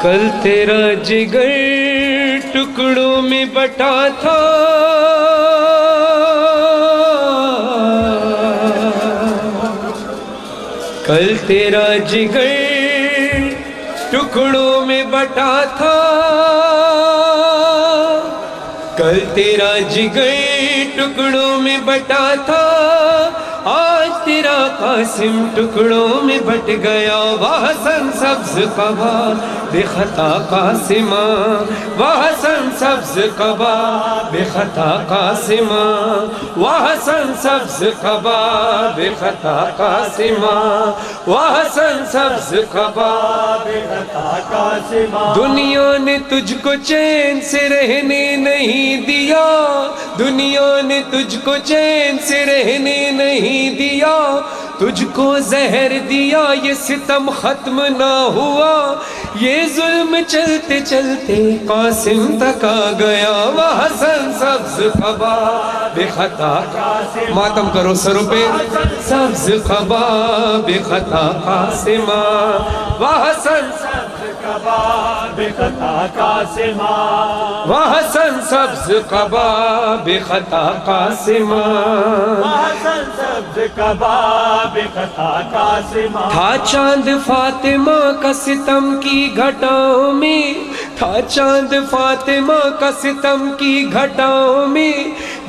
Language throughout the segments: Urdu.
کل تیرا جگر ٹکڑوں میں بٹا تھا، کل تیرا جگر ٹکڑوں میں بٹا تھا، کل تیرا جگر ٹکڑوں میں بٹا تھا، آج تیرا قاسم ٹکڑوں میں بٹ گیا۔ وحسن سبز قبا بے خطا قاسمہ، وحسن سبز قبا بے خطا قاسمہ، وحسن سبز قبا بے خطا قاسمہ، وحسن سبز قبا بے خطا قاسمہ۔ دنیا نے تجھ کو چین سے رہنے نہیں دیا، دنیا نے تجھ کو چین سے رہنے نہیں دیا، تجھ کو زہر دیا، یہ ستم ختم نہ ہوا، یہ ظلم چلتے چلتے قاسم تک آ گیا۔ وحسن سبز قبا بے خطا قاسمہ، ماتم کرو سروں پہ، سبز قبا بے خطا قاسمہ، وحسن سبز قبا بے خطا قاسمہ، وحسن سبز قبا بے خطا قاسمہ، وحسن سبز قبا بے خطا قاسمہ۔ تھا چاند فاطمہ کا ستم کی گھٹاؤں میں، تھا چاند فاطمہ کا ستم کی گھٹاؤں میں،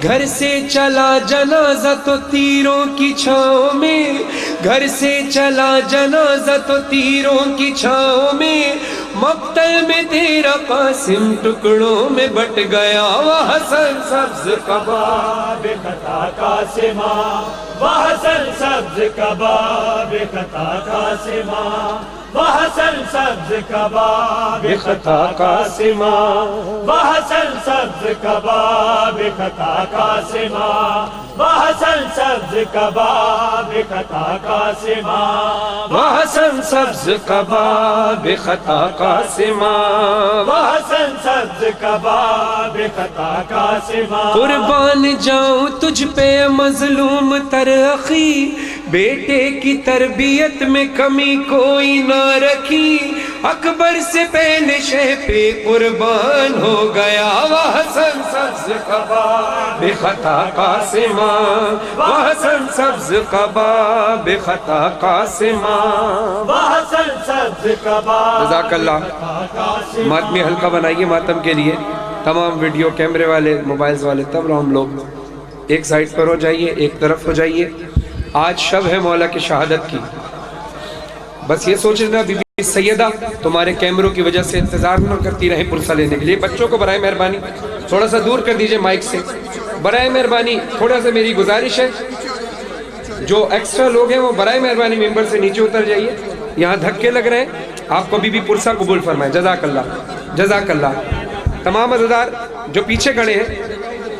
گھر سے چلا جنازہ تو تیروں کی چھاؤں میں، گھر سے چلا جنازہ تو تیروں کی چھاؤں میں، مقتل میں تیرا قاسم ٹکڑوں میں بٹ گیا۔ وحسن سبز قبا بے خطا قاسمہ، وحسن سبز قبا بے خطا قاسمہ، وحسن سبز قبا بے خطا قاسمہ، وحسن سبز قبا بے خطا قاسمہ، وحسن سبز قبا بے خطا قاسمہ، وحسن سبز قبا بے خطا قاسمہ، وحسن سبز قبا بے خطا قاسمہ۔ قربان جاؤں تجھ پہ مظلوم تر اخی، بیٹے کی تربیت میں کمی کوئی نہ رکھی، اکبر سے پہلے شہ پہ قربان ہو گیا۔ وحسن سبز قبا بے خطا قاسمہ، وحسن سبز قبا بے خطا قاسمہ، وحسن سبز قبا۔ جزاک اللہ۔ ماتمی حلقہ بنائیے ماتم کے لیے، تمام ویڈیو کیمرے والے، موبائلز والے، تب ہم لوگ ایک سائٹ پر ہو جائیے، ایک طرف ہو جائیے۔ آج شب ہے مولا کی شہادت کی، بس یہ سوچ لینا بی بی سیدہ تمہارے کیمروں کی وجہ سے انتظار نہ کرتی رہیں پرسہ لینے کے لیے۔ بچوں کو برائے مہربانی تھوڑا سا دور کر دیجئے مائک سے، برائے مہربانی تھوڑا سا میری گزارش ہے، جو ایکسٹرا لوگ ہیں وہ برائے مہربانی ممبر سے نیچے اتر جائیے، یہاں دھکے لگ رہے ہیں، آپ کو بی بی پرسہ قبول فرمائے۔ جزاک اللہ، جزاک اللہ۔ تمام عزیزدار جو پیچھے کھڑے ہیں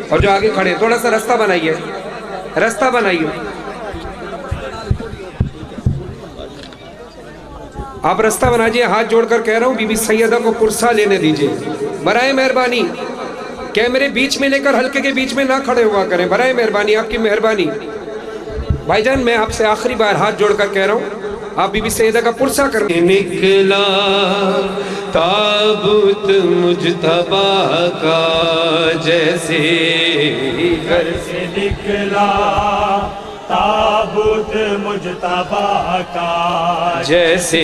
اور جو آگے کھڑے ہیں، تھوڑا سا رستہ بنائیے، رستہ بنائیے۔ آپ رستہ بنا جائیے، ہاتھ جوڑ کر کہہ رہا ہوں بی بی سیدہ کو پرسہ لینے دیجئے برائے مہربانی۔ کیمرے بیچ میں لے کر حلقے کے بیچ میں نہ کھڑے ہوا کریں، برائے مہربانی، آپ کی مہربانی۔ بھائی جان میں آپ سے آخری بار ہاتھ جوڑ کر کہہ رہا ہوں، آپ بی بی سیدہ کا پرسہ کریں۔ نکلا تابوت مجتبیٰ کا جیسے گھر سے نکلا، تابوت مجتبیٰ کا جیسے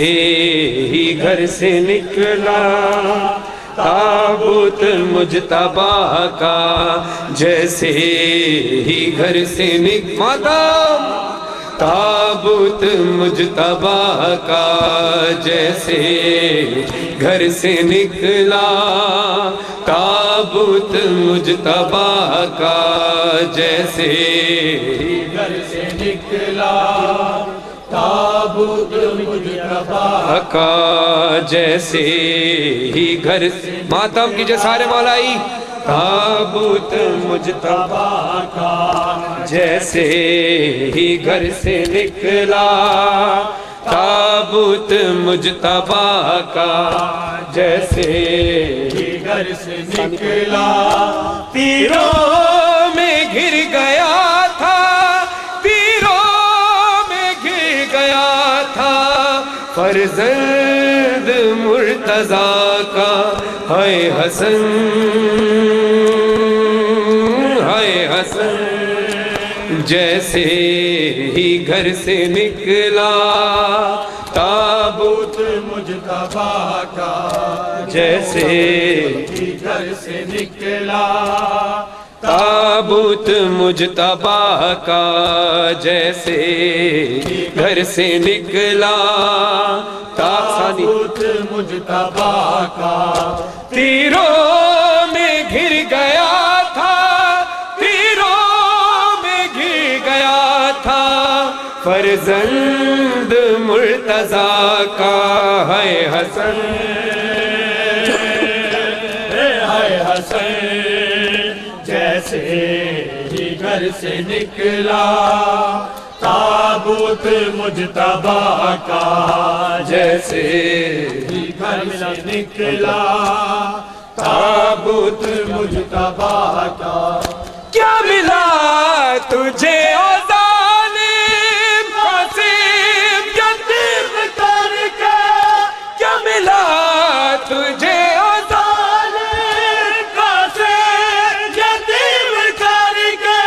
ہی گھر سے نکلا، تابوت مجتبیٰ کا جیسے ہی گھر سے نکلا، تابوت مجتبیٰ کا جیسے گھر سے نکلا، تابوت مجتبیٰ کا جیسے گھر سے نکلا، تابوت مجتبیٰ کا جیسے ہی گھر سے، ماتم کیجئے سارے مولائی، تابوت مجتبیٰ کا جیسے ہی گھر سے نکلا، تابوت مجتبیٰ کا جیسے ہی گھر سے نکلا، تیروں میں گر گیا تھا، تیروں میں گر گیا تھا، فرزند مرد مرتضیٰ کا ہائے حسن ہائے حسن جیسے ہی گھر سے نکلا تابوت مجتبیٰ کا جیسے ہی گھر سے نکلا تابوت مجتبیٰ کا جیسے گھر سے نکلا تابوت مجتبیٰ کا تیروں میں گھر گیا تھا تیروں میں گر گیا تھا فرزند مرتضیٰ کا ہے حسن ہائے حسن جیسے ہی گھر سے نکلا تابوت مجتبیٰ کا جیسے ہی گھر سے نکلا تابوت مجتبیٰ کا کیا ملا تجھے او ظالم قاسم یتیم کر کے کیا ملا تجھے او ظالم قاسم یتیم کر کے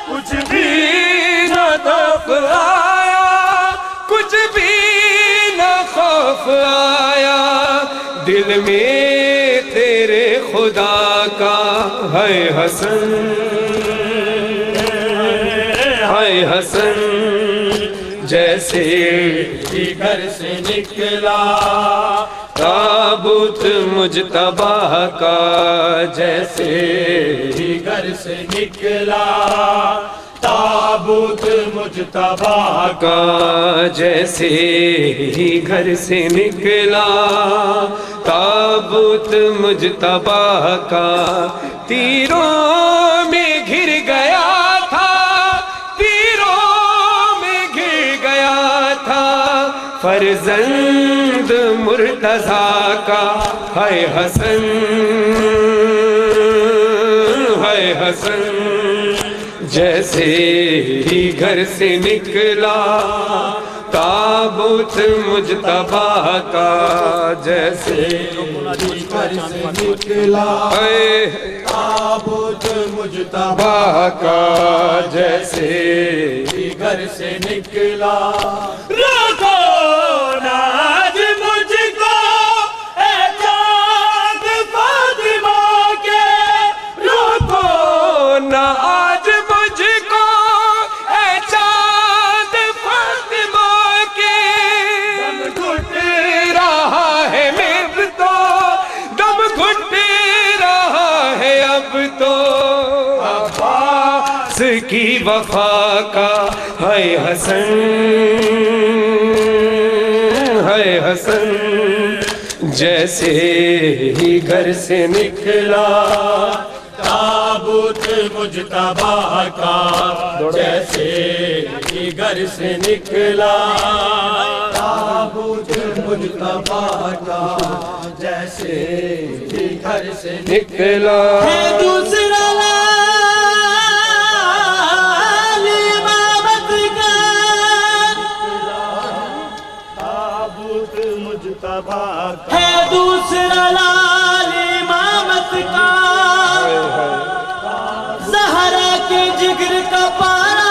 کچھ بھی نہ خوف آیا کچھ بھی نہ خوف آیا دل میں تیرے خدا کا ہے حسن ہے حسن جیسے ہی گھر سے نکلا تابوت مجتبیٰ کا جیسے ہی گھر سے نکلا تابوت مجتبیٰ کا جیسے ہی گھر سے نکلا تابوت مجتبیٰ کا تیروں میں گھر گیا تھا تیروں میں گر گیا تھا فرزند مرتضیٰ کا ہے حسن ہے حسن جیسے ہی گھر سے نکلا تابوت مجتبیٰ کا جیسے گھر سے نکلا تابوت مجتبیٰ کا جیسے ہی گھر سے نکلا روکو نہ آج مجھ کو اے چاند فاطمہ کے روکو نہ آج مجھ کو اے چاند فاطمہ کے دم گھٹ رہا ہے اب تو دم گھٹ رہا ہے اب تو عباس کی وفا کا ہے حسن ہے حسن جیسے ہی گھر سے نکلا تابوت مجتبیٰ کا جیسے ہی گھر سے نکلا تابوت مجتبیٰ کا جیسے ہی گھر سے نکلا دوسرا لال امامت کا تابوت مجتبیٰ کا ہے دوسرا لال امامت کا زہرا کے جگر کا پارا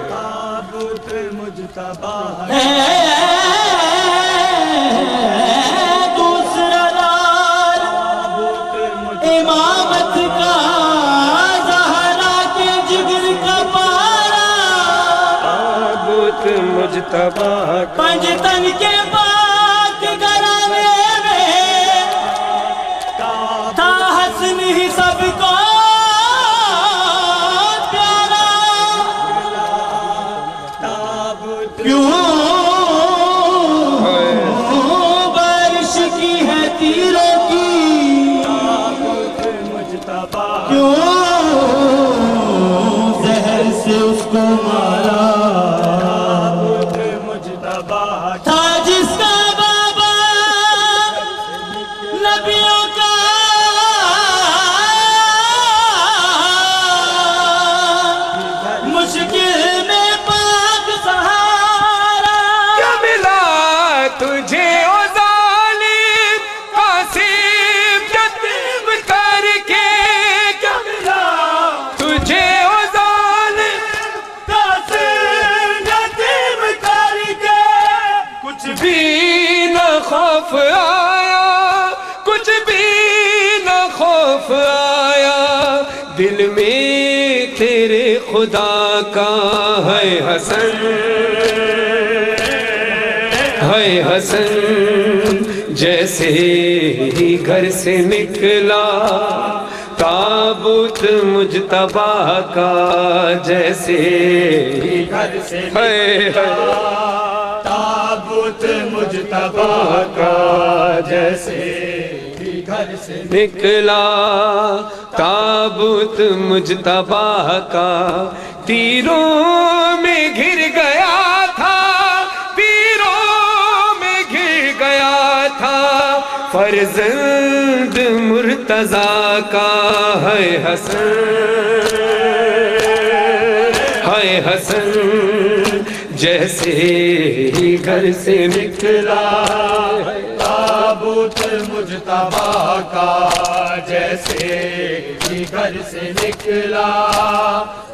تابوت مجتبیٰ ہے دوسرا لال امامت کا زہرا کے جگر کا پارا تابوت مجتبیٰ کا پنجتن کے پاک گھرانے میں تھا حسن ہی سب کو پیارا کیوں بارش کی ہے تیروں کی کیوں زہر سے اس کو مارا تھا جس کا بابا نبیوں کا مشکل میں پاک سہارا خوف آیا کچھ بھی نہ خوف آیا دل میں تیرے خدا کا ہے حسن ہے حسن جیسے ہی گھر سے نکلا تابوت مجتبیٰ کا جیسے ہی گھر سے ہے تابوت مجتبیٰ کا جیسے ہی گھر سے نکلا تابوت مجتبیٰ کا تیروں میں گھر گیا تھا تیروں میں گھر گیا تھا فرزند مرتضیٰ کا ہے حسن جیسے ہی گھر سے نکلا تابوت مجتبیٰ کا جیسے ہی گھر سے نکلا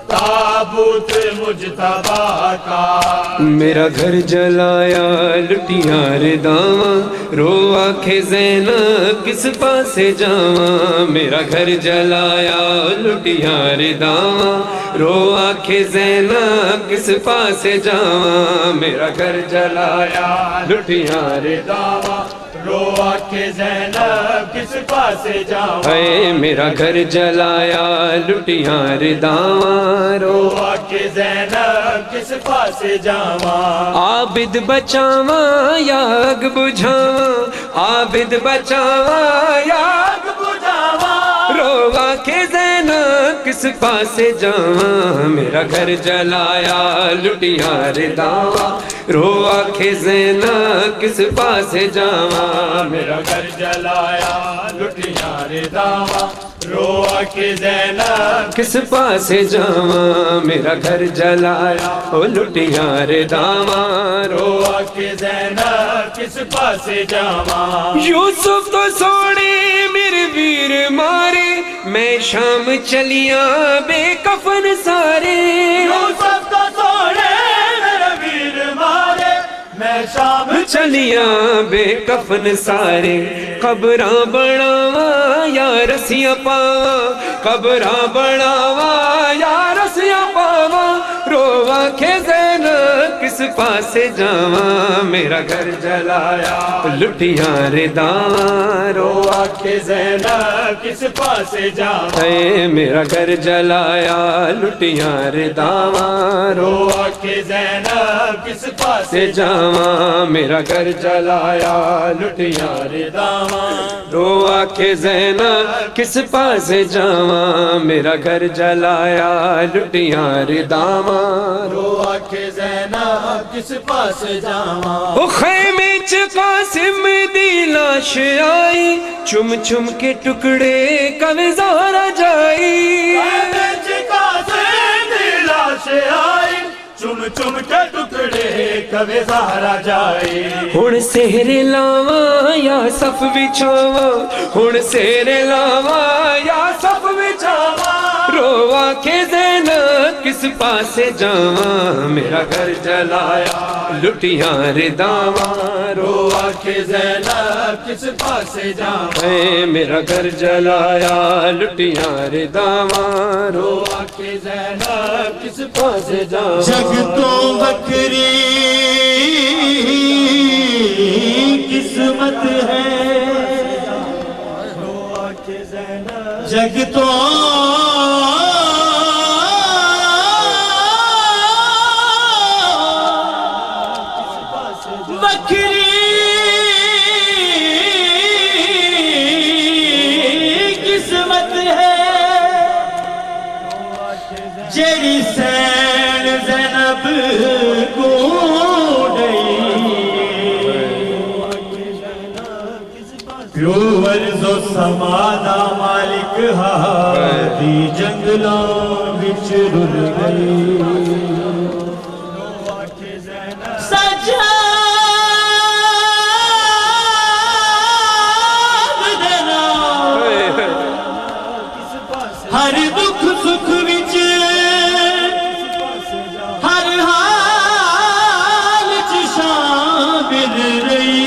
تابوت مجتبیٰ کا میرا گھر جلایا لٹیاں رے داواں رو آنکھیں زینب کس پاسے جاواں میرا گھر جلایا لٹیاں رے داواں رو آنکھیں زینب کس پاسے جاواں میرا گھر جلایا لٹیاں رے داواں رو آنکھیں زینب کس پاسے جاواں ہے میرا گھر جلایا لٹیاں رے داواں رو آنکھیں زینب کس پاسے جاواں عابد بچاواں یا آگ بجھاواں عابد بچاواں یا آگ بجھاواں رو آنکھیں زینب کس پاسے جاواں میرا گھر جلایا لٹیاں رے داواں رو آنکھیں زینب کس پاسے جاواں میرا گھر جلایا لٹیاں رے داواں رو آنکھیں زینب کس پاسے جاواں میرا گھر جلایا او لٹیاں رے داواں رو رو آنکھیں زینب کس پاسے جاواں یوسف تو سونے میرے ویر مارے میں شام چلیاں بے کفن سارے یوسف تو سونے میرے ویر مارے میں شام چلیاں بے کفن سارے قبراں بناواں یا رسیاں پاواں قبراں بناواں یا رسیاں پاواں رو آنکھیں زینب کس پاسے جاواں میرا گھر جلایا لٹیاں رے داواں رو آنکھیں زینب کس پاسے جاواں اے میرا گھر جلایا لٹیاں رے داواں رو آنکھیں زینب کس پاسے جاواں میرا گھر جلایا لٹیاں رے داواں رو آنکھیں زینب کس پاسے جاواں میرا گھر جلایا لٹیاں رے داواں رو آنکھیں زینب کس پاسے جاواں او خیمے چ قاسم دی لاش آئی چم چم کے ٹکڑے کوے زہرا جائی لاش آئی چم چم کے ٹکڑے کبھی زہرا جائے ہن سہرے لاواں یا صف بچھاواں ہن سہرے لاواں یا صف بچھاواں رو آنکھیں زینب کس پاسے جاواں میرا گھر جلایا لٹیاں رے داواں رو آنکھیں زینب کس پاسے جاواں اے میرا گھر جلایا لٹیاں رے داواں رو رو آنکھیں زینب کس پاسے جاواں جگ تو بکری قسمت ہے رو آنکھیں زینب جگ تو بکری قسمت ہے جیڑی سین زینب کو پیو ورز و سمادا مالک ہادی جنگلاں وچ رل گئی سجاد دینا ہر دکھ سکھ وچ ہر حال چ شامل رہی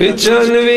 95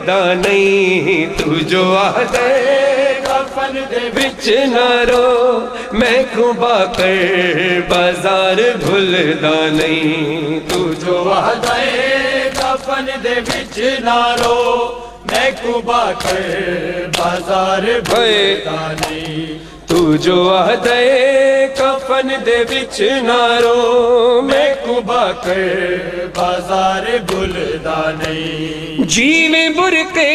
بھلدا نہیں تو جو عہدِ کفن دے وچ نہ رو میں کھبا کر بازار بھلدا نہیں تو جو وعدہ کفن دے وچ نہ رو میں کبا کر بازار بھلدا نہیں تو جو عہدِ کفن دے وچ نہ رو میں کبا کر بازار بھلدا نہیں جیویں برقے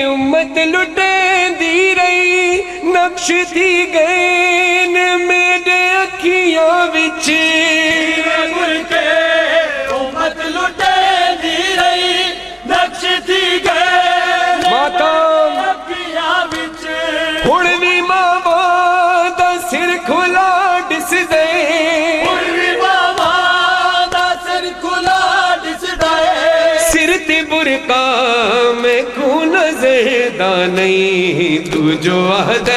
امت لٹیں دی رہی نقش تھی گئے میرے اکھیاں وچ مل کے امت لٹے دی رہی نقش تھی گئے ماتم اکھیاں وچ ہن وی ماواں دا سر کھلا ڈس دے سر تے برقع میں کو نظر دا نہیں تو جو عہدِ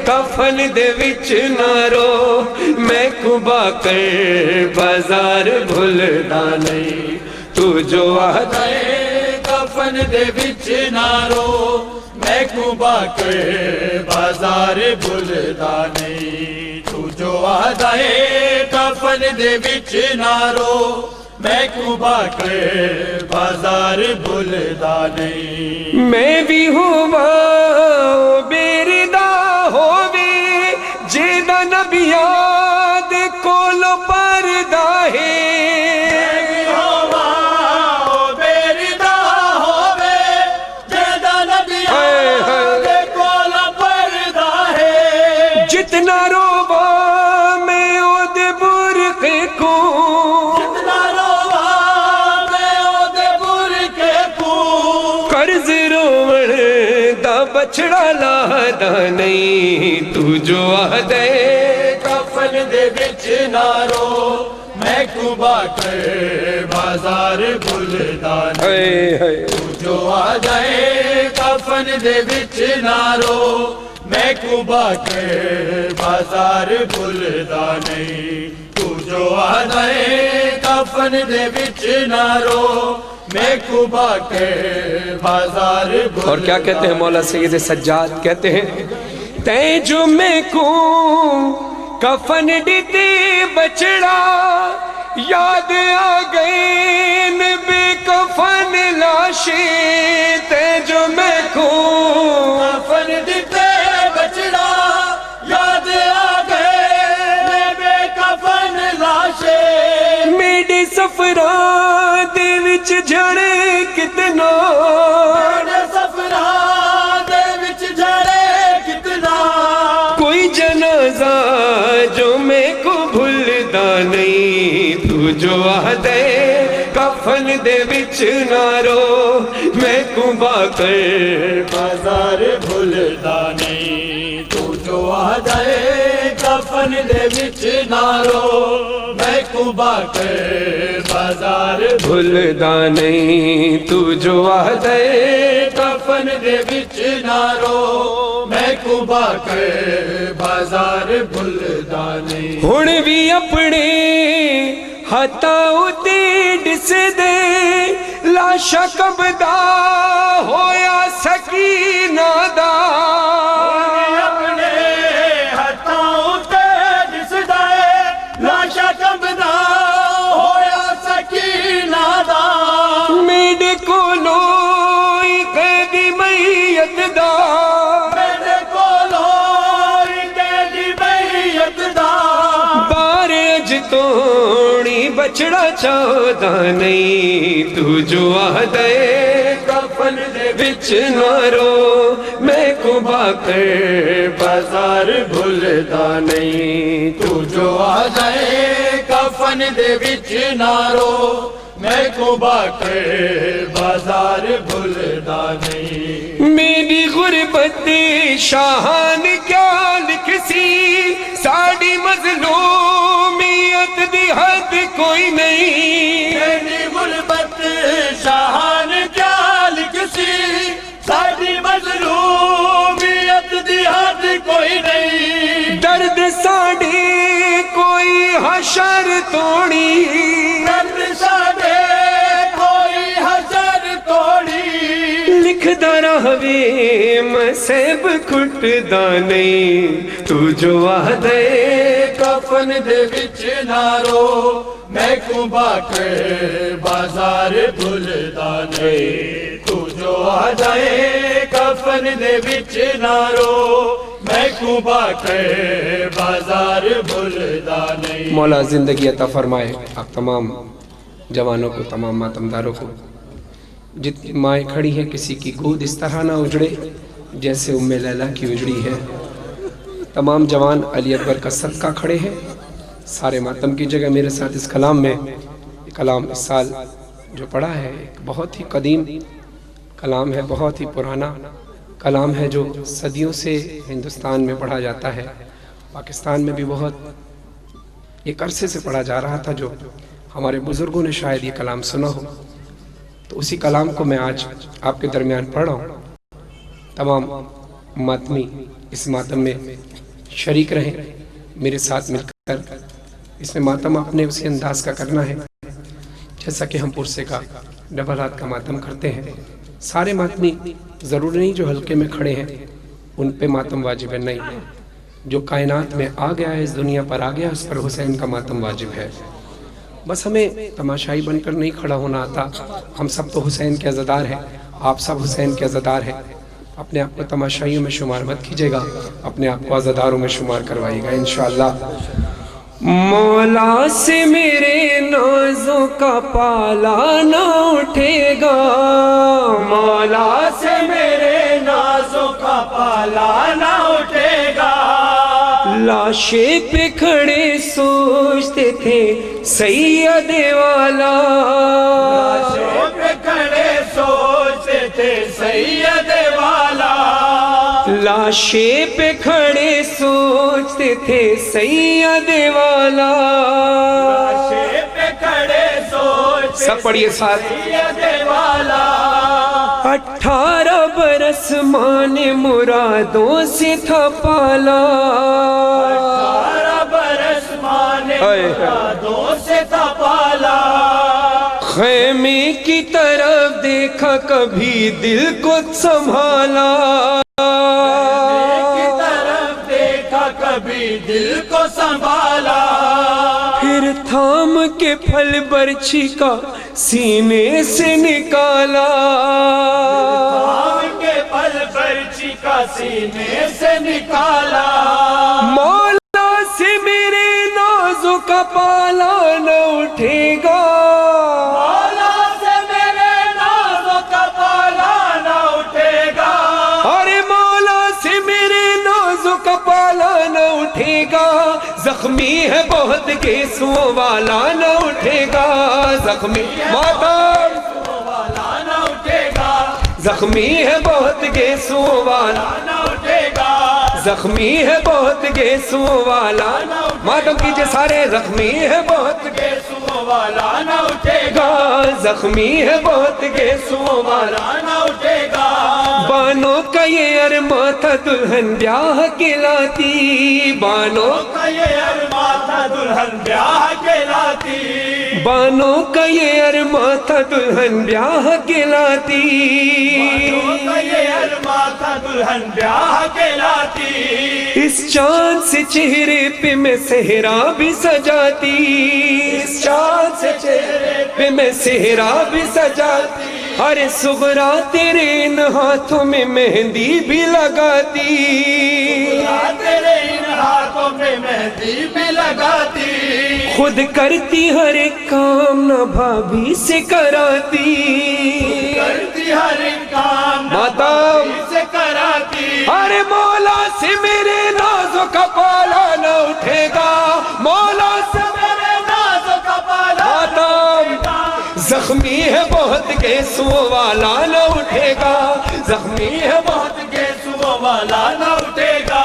کفن دے وچ نہ رو میں کھبا کر بازار بھلدا نہیں تو جو عہدِ کفن دے وچ نہ رو میں کبا کر بازار بھلدا نہیں تو جو وعدہ کفن دے وچ نہ رو میں کبا کر بازار بھلدا نہیں میں بھی ہوا بیردا ہووے جیدا نبیاں دے کول پردہ ہے جتنا روبا میں او دے برقے کو جتنا روبا میں او دے برقے کو قرض روڑ دا بچڑا لادا نہیں تو جو عہدِ کفن دے وچ نہ رو میں کبا کر بازار بھلدا نہیں تو جو وعدہ کفن دے وچ نہ رو میں کبا کر بازار بھلدا نہیں تو جو وعدہ کفن دے وچ نہ رو میں کبا کر بازار بھلدا اور کیا کہتے ہیں مولا سید سجاد کہتے ہیں تے جو میں کو کفن دیتے بچڑا یاد آ گئے بے کفن لاشیں تے جو میں کو کفن دیتے بچڑا یاد آ گئے بے کفن لاشیں میرے سفراں دے وچ جھڑے کتنا میرے سفراں دے وچ جھڑے کتنا کوئی جنازہ جو میں کو بھلدا نہیں تو جو عہدِ کفن دے وچ نہ رو میں کھبا کر بازار بھلدا نہیں تو جو وعدہ کفن دے وچ نہ رو میں کھبا کر بازار بھلدا نہیں تو جو عہدِ کفن دے وچ نہ رو میں کھبا کر بازار بھلدا نہیں ہن بھی اپنے ہتھاں اُتے ڈس دے لاشا کبدا ہویا سکینہ دا اپنے ہتھاں اُتے ڈس دے لاشا کبدا ہویا سکینہ دا میرے کولو قیدی میت دا میرے کولو قیدی میت دا بار اج توڑی بچڑا چاہدا نہیں تو جو عہدِ کفن دے وچ نہ رو میں کھبا کر بازار بھلدا نہیں تو جو وعدہ کفن دے وچ نہ رو میں کھبا کر بازار بھلدا نہیں میری غربت شاہان کیا لکھ سی ساڑی مظلومیت دی حد کوئی نہیں میری غربت شاہان کیا لکھ سی ساڑی مظلومیت دی حد کوئی نہیں درد ساڑے کوئی حشر توڑی درد ساڑے کوئی حشر توڑی دراوے مسیب کھٹ دانے تو جو آدھے کفن دے وچ نہ رو میں کو باکر بازار بھولدا نہیں تو جو آ جائے کفن دے وچ نہ رو میں کو باکر بازار بھولدا نہیں. مولا زندگی عطا فرمائے آپ تمام جوانوں کو، تمام ماتمداروں کو. جتنی مائیں کھڑی ہیں کسی کی گود اس طرح نہ اجڑے جیسے ام لیلہ کی اجڑی ہے. تمام جوان علی اکبر کا صدقہ کھڑے ہیں. سارے ماتم کی جگہ میرے ساتھ اس کلام میں، کلام اس سال جو پڑھا ہے ایک بہت ہی قدیم کلام ہے، بہت ہی پرانا کلام ہے جو صدیوں سے ہندوستان میں پڑھا جاتا ہے. پاکستان میں بھی بہت ایک عرصے سے پڑھا جا رہا تھا، جو ہمارے بزرگوں نے شاید یہ کلام سنا ہو. تو اسی کلام کو میں آج آپ کے درمیان پڑھ رہا ہوں. تمام ماتمی اس ماتم میں شریک رہیں، میرے ساتھ مل کر اس میں ماتم اپنے اسی انداز کا کرنا ہے جیسا کہ ہم پرسے کا ڈبل ہاتھ کا ماتم کرتے ہیں. سارے ماتمی ضروری نہیں جو حلقے میں کھڑے ہیں ان پہ ماتم واجب ہے، نہیں. جو کائنات میں آ گیا ہے، اس دنیا پر آ گیا، اس پر حسین کا ماتم واجب ہے. بس ہمیں تماشائی بن کر نہیں کھڑا ہونا آتا. ہم سب تو حسین کے عزادار ہیں، آپ سب حسین کے عزادار ہیں. اپنے آپ کو تماشائیوں میں شمار مت کیجئے گا، اپنے آپ کو عزاداروں میں شمار کروائیے گا انشاءاللہ. مولا سے میرے نازوں کا پالا نہ اٹھے گا، مولا سے میرے نازوں کا پالا نہ اٹھے گا. لاشے پہ کھڑے سوچتے تھے سید والا، لاشے پہ کھڑے سوچتے تھے سید والا. لاشے پہ کھڑے سوچتے تھے سید والا. لاشے پہ کھڑے سوچتے سب پڑھیے ساتھ. سید والا. 18 برس ماں نے مرادوں سے تھا پالا، 18 برس ماں نے مرادوں سے تھا پالا. خیمے کی طرف دیکھا کبھی دل کو سنبھالا، کی طرف دیکھا کبھی دل کو سنبھالا. پھر تھام کے پھل برچھی کا سینے سے نکالا، تھام کے پھل برچھی کا سینے سے نکالا. مولا سے میرے نازوں کا پالا نہ اٹھے گا، مولا سے میرے نازوں کا پالا نہ اٹھے گا. ارے مولا سے میرے نازوں کا پالا نہ اٹھے گا. زخمی ہے بہت گیسوں والا نہ اٹھے گا، زخمی ماتم والا نہ اٹھے گا. زخمی ہے بہت گیسوں والا، نہ اٹھے گا. زخمی ہے بہت گیسوں والا. ماتم کیجئے سارے. زخمی ہے بہت گیسوں والا نہ اٹھے گا. گا، زخمی ہے بہت گیسوں والا. نہ اٹھے گا. بانوں کا یہ ارماں تھا دلہن بیاہ کہلاتی، بانوں کا یہ ارماں تھا دلہن بیاہ کہلاتی. بانوں کا یہ ارماں تھا دلہن بیاہ کہلاتی. کا یہ ارماں تھا دلہن بیاہ کہلاتی. اس چاند سے چہرے پہ میں صحرا بھی سجاتی، اس چاند سے چہرے پہ میں صحرا بھی سجاتی. ارے سغرا تیرے ان ہاتھوں میں مہندی بھی لگاتی، تیرے ان ہاتھوں میں مہندی بھی لگاتی. خود کرتی ہر ایک کام نہ بھابھی سے کراتی، کرتی ہر ایک کام ماتم سے کراتی. ارے مولا سے میرے نازوں کا پالا نہ اٹھے گا، مولا سے میرے نازوں کا پالا ماتم. زخمی ہے بہت گیسوں والا نہ اٹھے گا، زخمی ہے بہت گیسوں والا نہ اٹھے گا.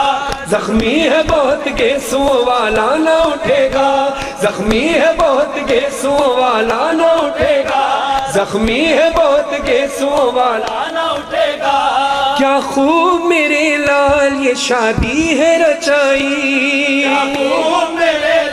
زخمی ہے بہت گیسوں والا نہ اٹھے گا، زخمی ہے بہت گیسوں والا نہ اٹھے گا، زخمی ہے بہت گیسوں والا نہ اٹھے گا. کیا خوب میرے لال یہ شادی ہے رچائی، میرے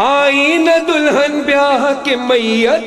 آئی نہ دلہن بیاہ کے میت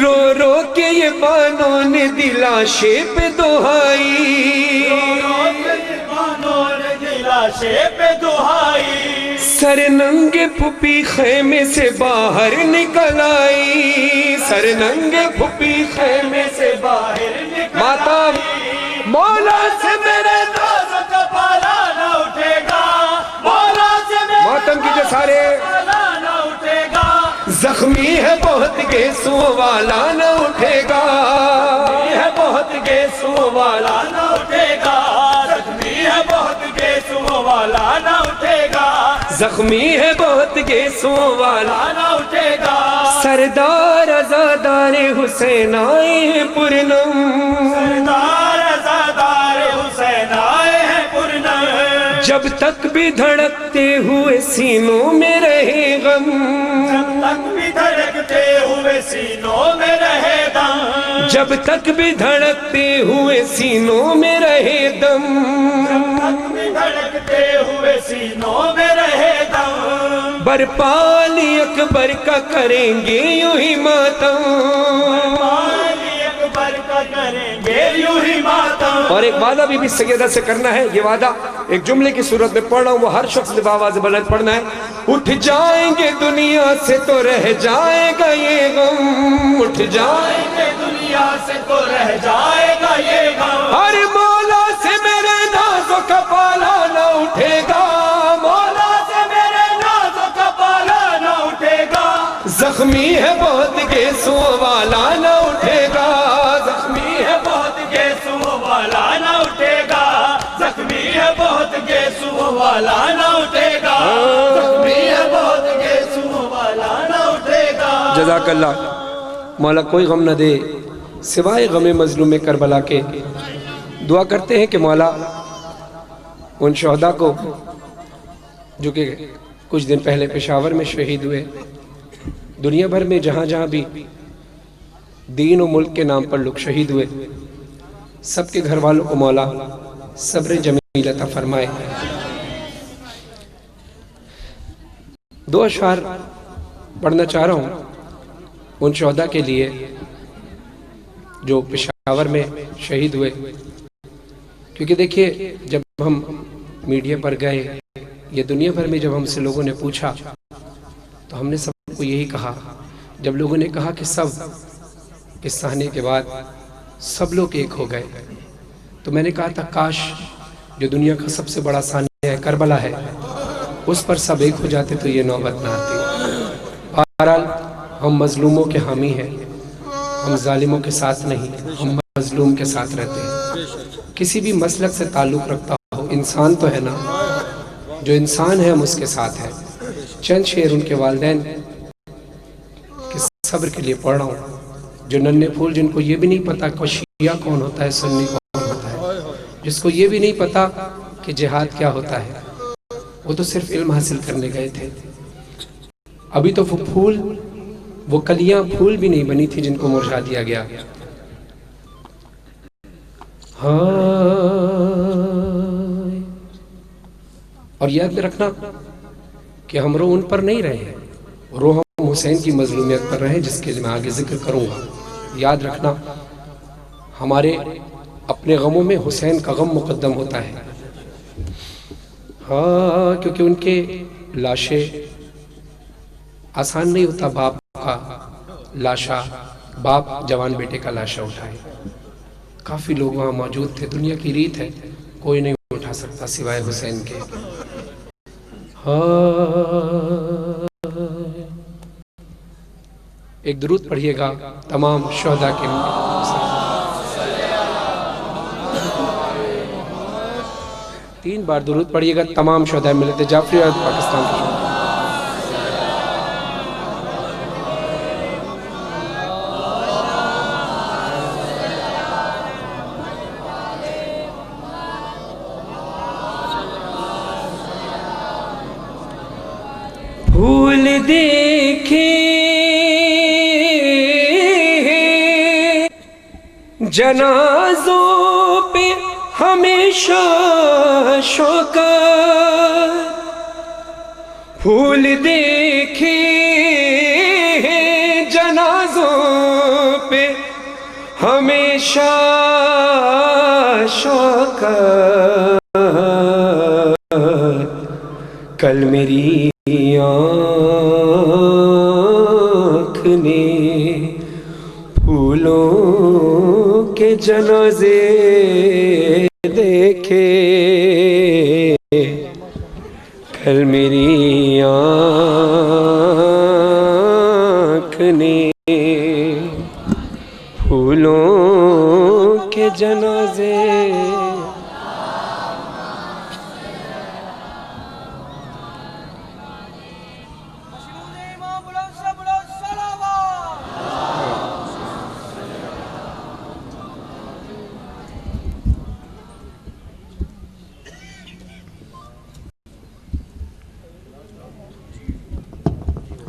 رو رو کے یہ بانوں نے دلاشے پہ دہائی مانو نے دلاشے پہ دہائی سر ننگے پھپھی خیمے سے باہر نکل آئی سر ننگے پھپھی خیمے سے باہر نکل ماتم مولا سے میرے ناز کا پالا نہ اٹھے گا مولا سے میرے ماتم کیجئے سارے پالا نہ اٹھے گا زخمی ہے بہت گیسوں والا نہ اٹھے گا ہے بہت گیسوں والا نہ اٹھے گا زخمی ہے بہت گیسوں والا نہ اٹھے گا زخمی ہے بہت گیسوں والا نہ اٹھے گا سردار ازادار حسین آئے ہیں پرنم سردار ازادار حسین آئے ہیں پرنم جب تک بھی دھڑکتے ہوئے سینوں میں رہے غم تک بھی دھڑکتے ہوئے سینوں میں رہے دم جب تک بھی دھڑکتے ہوئے سینوں میں رہے دم تک بھی دھڑکتے ہوئے سینوں میں رہے دم برپا علی اکبر کا کریں گے یوں ہی ماتم علی اکبر کا کریں گے یوں ہی ماتم اور ایک وعدہ بھی سیدہ سے کرنا ہے یہ وعدہ ایک جملے کی صورت میں پڑھ رہا ہوں وہ ہر شخص نے آواز بلند پڑھنا ہے اٹھ جائیں گے دنیا سے تو رہ جائے گا یہ غم اٹھ جائیں گے دنیا سے تو رہ جائے گا یہ غم ہر مولا سے میرے نازوں کا پالا نہ اٹھے گا مولا سے میرے نازوں کا پالا نہ اٹھے گا زخمی ہے بہت گیسوں والا نہ اٹھے گا زخمی ہے بہت گیسوں والا نہ اٹھے گا زخمی ہے بہت گیسوں والا نہ اٹھے گا زخمی ہے بہت گیسوں والا نہ اٹھے گا جزاک اللہ مولا کوئی غم نہ دے سوائے غم مظلوم کربلا کے دعا کرتے ہیں کہ مولا ان شہداء کو جو کہ کچھ دن پہلے پشاور میں شہید ہوئے دنیا بھر میں جہاں جہاں بھی دین و ملک کے نام پر لوگ شہید ہوئے سب کے گھر والوں کو مولا صبر جمیل عطا فرمائے دو اشعار پڑھنا چاہ رہا ہوں ان شہداء کے لیے جو پشاور میں شہید ہوئے کیونکہ دیکھیے جب ہم میڈیا پر گئے یہ دنیا بھر میں جب ہم سے لوگوں نے پوچھا تو ہم نے سب کو یہی کہا جب لوگوں نے کہا کہ سب اس سہنے کے بعد سب لوگ ایک ہو گئے تو میں نے کہا تھا کاش جو دنیا کا سب سے بڑا سہنے ہے کربلا ہے اس پر سب ایک ہو جاتے تو یہ نوبت نہ آتی بہرحال ہم مظلوموں کے حامی ہیں ہم ظالموں کے ساتھ نہیں ہم مظلوم کے ساتھ رہتے ہیں کسی بھی مسلک سے تعلق رکھتا ہو انسان تو ہے نا جو انسان ہے ہم اس کے ساتھ ہیں چند شعر ان کے والدین کے صبر کے لیے پڑھ رہا ہوں جو ننھے پھول جن کو یہ بھی نہیں پتا کہ شیعہ کون ہوتا ہے سنی کون ہوتا ہے جس کو یہ بھی نہیں پتا کہ جہاد کیا ہوتا ہے وہ تو صرف علم حاصل کرنے گئے تھے ابھی تو وہ پھول وہ کلیاں پھول بھی نہیں بنی تھی جن کو مرجھا دیا گیا اور یاد میں رکھنا کہ ہم رو ان پر نہیں رہے رو ہم حسین کی مظلومیت پر رہے جس کے لیے میں آگے ذکر کروں گا یاد رکھنا ہمارے اپنے غموں میں حسین کا غم مقدم ہوتا ہے کیونکہ ان کے لاشیں آسان نہیں ہوتا باپ کا لاشا باپ جوان بیٹے کا لاشا اٹھائے کافی لوگ وہاں موجود تھے دنیا کی ریت ہے کوئی نہیں اٹھا سکتا سوائے حسین کے ایک درود پڑھیے گا تمام شہداء کے 3 بار درود پڑھیے گا تمام شہداء ملت جعفری اور پاکستان کے شہداء پھول دیکھے جنازوں پہ ہمیشہ شوکت، پھول دیکھے ہیں جنازوں پہ ہمیشہ شوکت، کل میری آنکھ نے پھولوں کے جنازے دیکھے، کل میری آنکھ نے پھولوں کے جنازے۔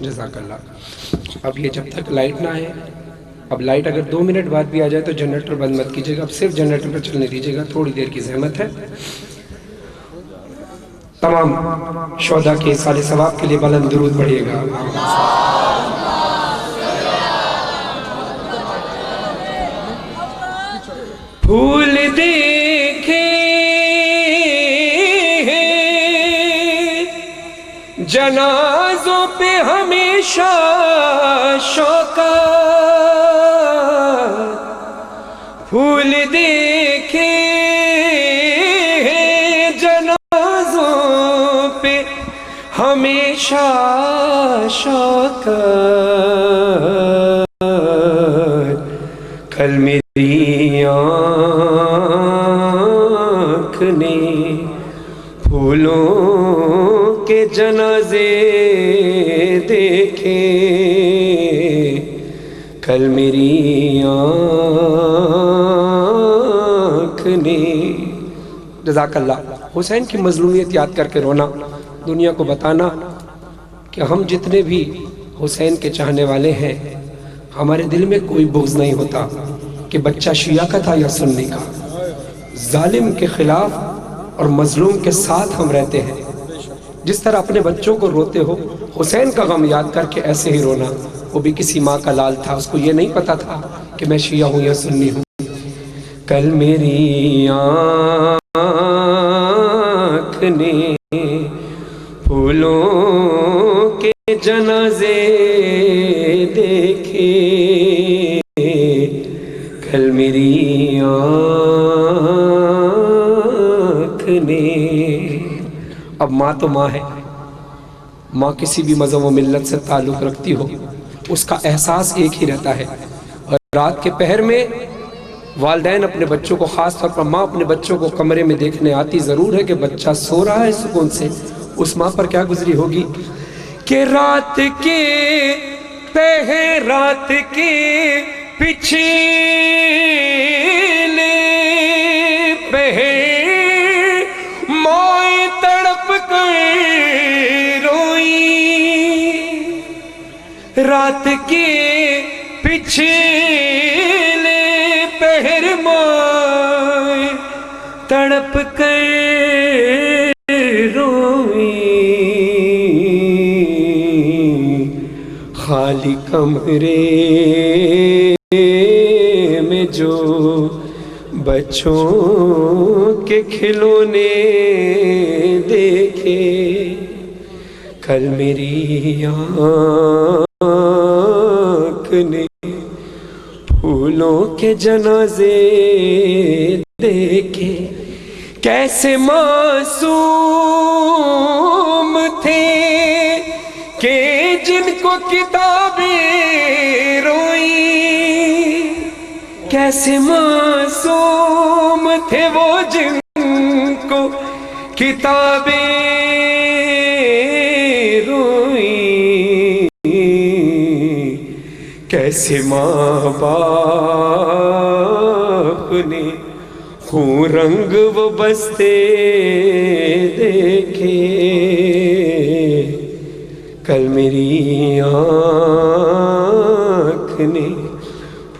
جزاک اللہ۔ اب یہ جب تک لائٹ نہ آئے، اب لائٹ اگر 2 منٹ بعد بھی آ جائے تو جنریٹر بند مت کیجیے گا، اب صرف جنریٹر پر چلنے دیجیے گا، تھوڑی دیر کی زحمت ہے۔ تمام شہداء کے سال ثواب کے لیے بلند درود پڑھیے گا۔ پھول دیکھے جنازوں پہ ہمیشہ شوکت، پھول دیکھے جنازوں پہ ہمیشہ شوکت، کل میری آنکھ نے پھولوں کے جنازے دیکھے، کل میری آنکھ نے۔ جزاک اللہ۔ حسین کی مظلومیت یاد کر کے رونا، دنیا کو بتانا کہ ہم جتنے بھی حسین کے چاہنے والے ہیں، ہمارے دل میں کوئی بغض نہیں ہوتا کہ بچہ شیعہ کا تھا یا سنی کا، ظالم کے خلاف اور مظلوم کے ساتھ ہم رہتے ہیں۔ جس طرح اپنے بچوں کو روتے ہو، حسین کا غم یاد کر کے ایسے ہی رونا۔ وہ بھی کسی ماں کا لال تھا، اس کو یہ نہیں پتا تھا کہ میں شیعہ ہوں یا سنی ہوں۔ کل میری آنکھ نے پھولوں کے جنازے دیکھے، کل میری آنکھ نے۔ اب ماں تو ماں ہے، ماں کسی بھی مذہب و ملت سے تعلق رکھتی ہو، اس کا احساس ایک ہی رہتا ہے۔ اور رات کے پہر میں والدین اپنے بچوں کو، خاص طور پر ماں اپنے بچوں کو کمرے میں دیکھنے آتی ضرور ہے کہ بچہ سو رہا ہے سکون سے، اس ماں پر کیا گزری ہوگی کہ رات کے پہر، رات کے پچھلے پہر مائیں تڑپ کر روئی، رات کے پچھلے پہر مائیں تڑپ کر روئی، خالی کمرے میں جو بچوں کے کھلونے دیکھے، کل میری آنکھ نے پھولوں کے جنازے دیکھے۔ کیسے معصوم تھے کہ جن کو کتابیں روئی، کیسے معصوم تھے وہ جن کو کتابیں روئی، کیسے ماں باپ نے خون رنگ وہ بستے دیکھے، کل میری آنکھ نے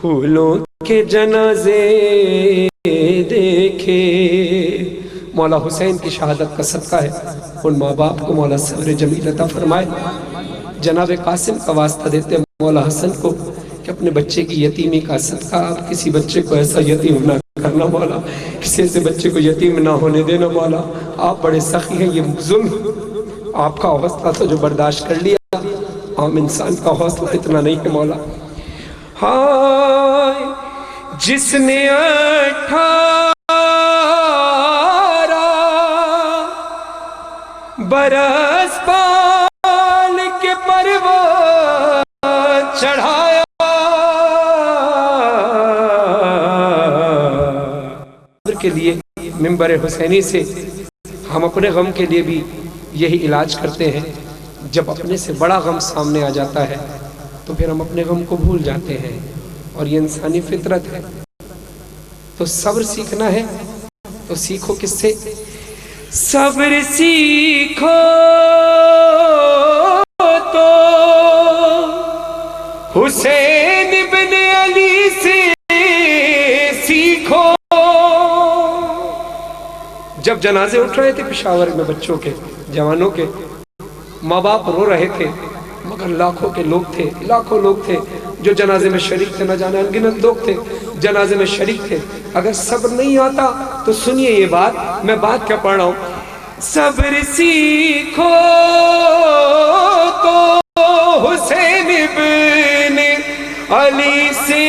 پھولوں کے جنازے دیکھے. مولا حسین کی شہادت کا صدقہ ہے ان ماں باپ کو مولا صبر جمیل عطا فرمائے. جناب قاسم کا واسطہ دیتے ہیں مولا حسن کو کہ اپنے بچے کی یتیمی کا صدقہ آپ کسی بچے کو ایسا یتیم نہ کرنا مولا, کسی سے بچے کو یتیم نہ ہونے دینا مولا. آپ بڑے سخی ہیں, یہ ظلم آپ کا حوصلہ تھا جو برداشت کر لیا, عام انسان کا حوصلہ اتنا نہیں ہے مولا. ہائے جس نے 18 برس پال کے پروان چڑھایا, کے لیے منبر حسینی سے ہم اپنے غم کے لیے بھی یہی علاج کرتے ہیں. جب اپنے سے بڑا غم سامنے آ جاتا ہے تو پھر ہم اپنے غم کو بھول جاتے ہیں, اور یہ انسانی فطرت ہے. تو صبر سیکھنا ہے تو سیکھو کس سے؟ صبر سیکھو تو حسین بن علی سے سیکھو. جب جنازے اٹھ رہے تھے پشاور میں بچوں کے, جوانوں کے, ماں باپ رو رہے تھے, مگر لاکھوں کے لوگ تھے, لاکھوں لوگ تھے جو جنازے میں شریک تھے, نہ جانے انگنت لوگ تھے جنازے میں شریک تھے. اگر صبر نہیں آتا تو سنیے یہ بات, میں بات کیا پڑھ رہا ہوں. صبر سیکھو تو حسین بن علی سے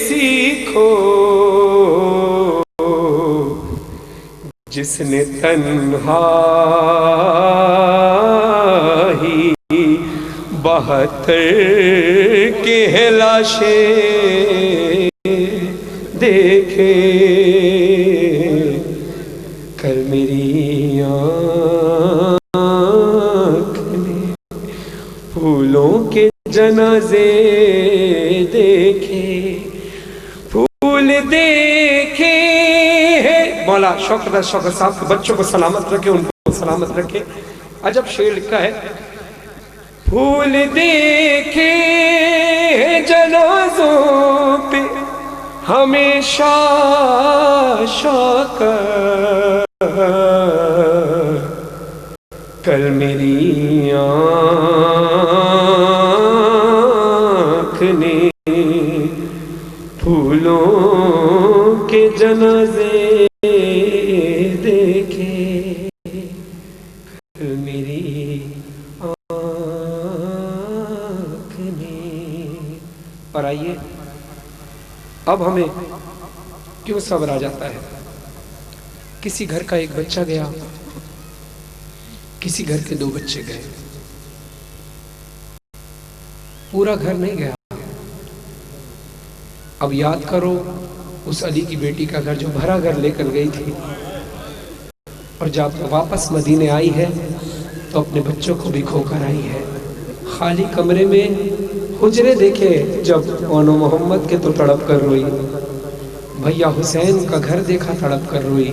سیکھو, جس نے تنہا ہی 72 کے لاشیں دیکھے. کل میری آنکھ نے پھولوں کے جنازے دیکھے, پھول دیکھے. مولا شوکت صاحب کے بچوں کو سلامت رکھے, ان کو سلامت رکھے. عجب شعر لکھا ہے, پھول دیکھے جنازوں پہ ہمیشہ شوق, کل میری آنکھ نے پھولوں کے جنازے دیکھے, کل میری آنکھ نے. اور آئیے اب ہمیں کیوں صبر آ جاتا ہے. کسی گھر کا ایک بچہ گیا, کسی گھر کے 2 بچے گئے, پورا گھر نہیں گیا. اب یاد کرو اس علی کی بیٹی کا گھر جو بھرا گھر لے کر گئی تھی, اور جب واپس مدینے آئی ہے تو اپنے بچوں کو بھی کھو کر آئی ہے. خالی کمرے میں حجرے دیکھے جب اونو محمد کے تو تڑپ کر روئی, بھیا حسین کا گھر دیکھا تڑپ کر روئی,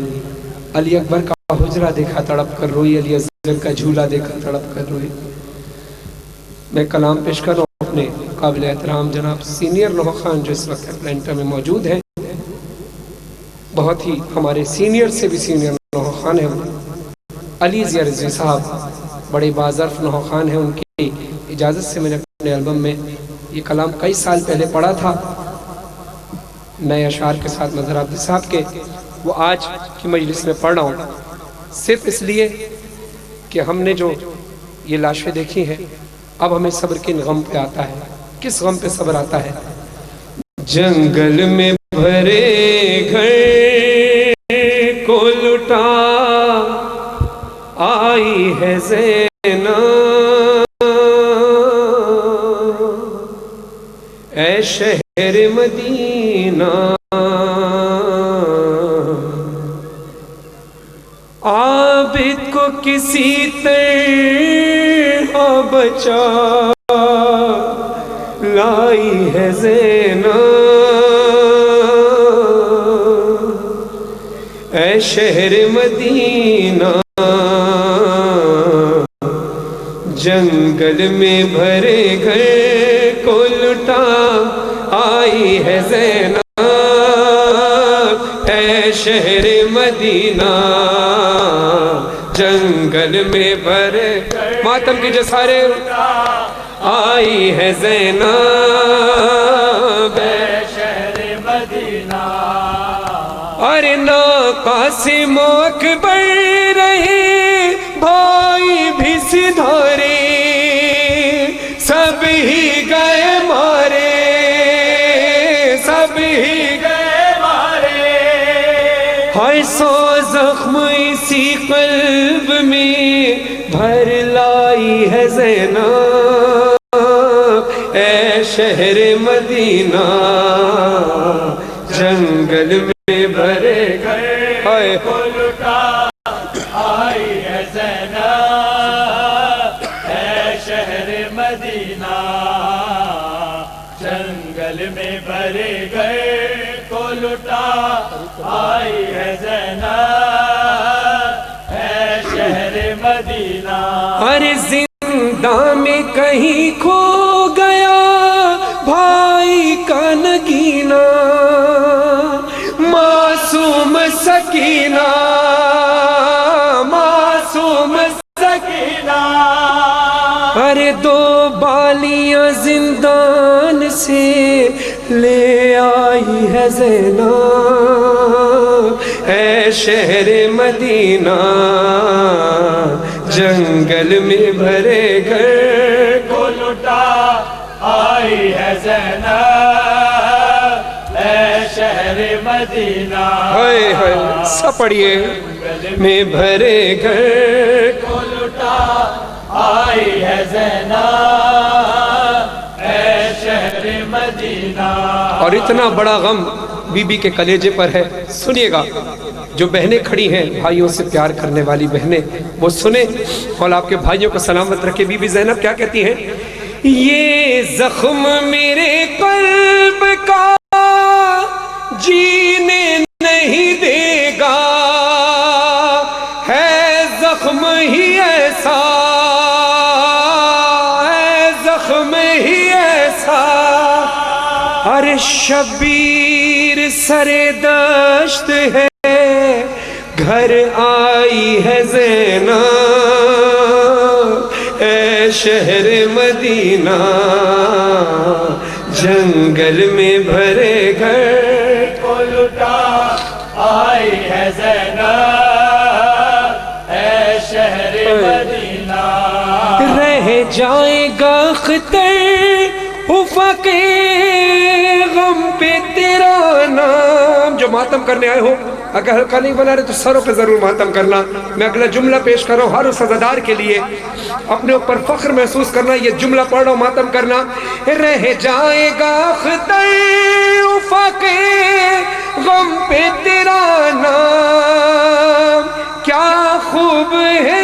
علی اکبر کا حجرہ دیکھا تڑپ کر روئی, علی اصغر کا جھولا دیکھا تڑپ کر روئی. میں کلام پیش کر رہا ہوں اپنے قابل احترام جناب سینئر نوح خان جو اس وقت اٹلانٹا میں موجود ہیں, بہت ہی ہمارے سینئر سے بھی سینئر نوح خان ہیں. علی ضیاء رضوی صاحب بڑے باظرف نوح خان ہیں, ان کی اجازت سے میں نے اپنے البم میں یہ کلام کئی سال پہلے پڑھا تھا نئے اشعار کے ساتھ مظہر عبدی صاحب کے, وہ آج کی مجلس میں پڑھ رہا ہوں صرف اس لیے کہ ہم نے جو یہ لاشیں دیکھی ہیں, اب ہمیں صبر کن غم پہ آتا ہے. کس غم پہ صبر آتا ہے؟ جنگل میں بھرے گھر کو لٹا آئی ہے زینب, اے شہر مدینہ عابد کو کسی طرح بچا لائی ہے زینب, اے شہر مدینہ جنگل میں بھرے گھر کو لٹا آئی ہے زینب اے شہر مدینہ جنگل میں بھرے ماتم کی جسارے آئی ہے زینب اے شہر مدینہ ارے نا قاسم و اکبر رہے بھائی بھی سدھارے سب ہی گئے مارے سب ہی گئے مارے ہائے سو زخم اسی قلب میں بھر لائی ہے زینب اے شہر مدینہ جنگل میں بھرے گئے ہائے کو لٹا آئی ہے زینب اے شہر مدینہ جنگل میں بھرے گئے کو لٹا آئی ہے زینب اے شہر مدینہ ارے زندہ میں کہیں کھو گیا بھائی کا نگینہ معصوم سکینہ معصوم سکینہ ارے دو بالیاں زندان سے لے آئی ہے زینب اے شہر مدینہ جنگل میں بھرے گھر کو لٹا آئی ہے زینب اے شہر مدینہ ہائے ہائے سب پڑھیے میں بھرے گھر کو لٹا آئی ہے زینب اے شہر مدینہ اور اتنا بڑا غم بی بی کے کلیجے پر ہے سنیے گا جو بہنیں کھڑی ہیں بھائیوں سے پیار کرنے والی بہنیں وہ سنیں اور آپ کے بھائیوں کو سلامت رکھے بی بی زینب کیا کہتی ہیں یہ زخم میرے قلب کا جینے نہیں دے گا ہے زخم ہی ایسا ہے زخم ہی ایسا ارے شبیر سر دشت ہے گھر آئی ہے زینب اے شہر مدینہ جنگل میں بھرے گھر کو لٹا آئی ہے زینب اے شہر مدینہ رہ جائے گا اختر افق غم پہ تیرا نام جو ماتم کرنے آئے ہو اگر ہلکا نہیں بنا رہے تو سروں پہ ضرور ماتم کرنا میں اگلا جملہ پیش کر رہا ہوں ہر اس عزادار کے لیے اپنے اوپر فخر محسوس کرنا یہ جملہ پڑھ رہا ہوں ماتم کرنا رہ جائے گا اختر افق غم پہ تیرا نام کیا خوب ہے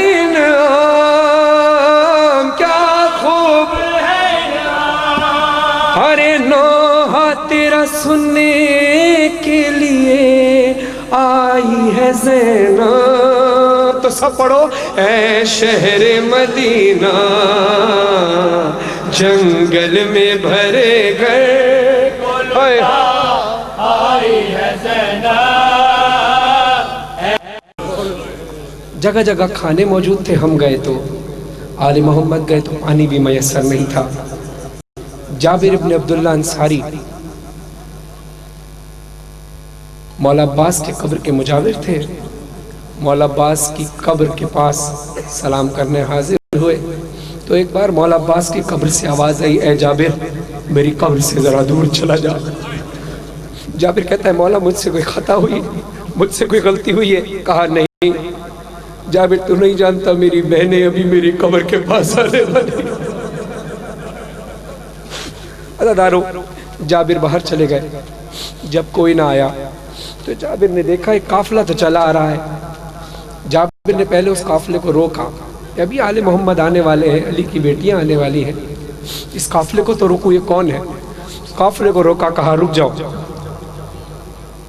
انعام کیا خوب ہے انعام ارے نوحہ تیرا سننے کے لیے آئی ہے زینب تو سب پڑھو اے شہر مدینہ جنگل میں بھرے گئے کو لٹا آئی ہے زینب جگہ جگہ کھانے موجود تھے ہم گئے تو آل محمد گئے تو پانی بھی میسر نہیں تھا جابر ابن عبداللہ انصاری مولا عباس کے قبر کے مجاور تھے مولا عباس کی قبر کے پاس سلام کرنے حاضر ہوئے تو ایک بار مولا عباس کی قبر سے آواز آئی اے جابر میری قبر سے ذرا دور چلا جا جابر کہتا ہے مولا مجھ سے کوئی خطا ہوئی مجھ سے کوئی غلطی ہوئی ہے کہا نہیں جابر تو نہیں جانتا میری بہنیں ابھی میری قبر کے پاس آنے والی عزادارو جابر باہر چلے گئے جب کوئی نہ آیا تو جابر نے دیکھا ایک قافلہ تو چلا آ رہا ہے جابر نے پہلے اس قافلے کو روکا کہ ابھی آل محمد آنے والے ہیں علی کی بیٹیاں آنے والی ہیں اس قافلے کو تو روکو یہ کون ہے اس قافلے کو روکا کہا رک جاؤ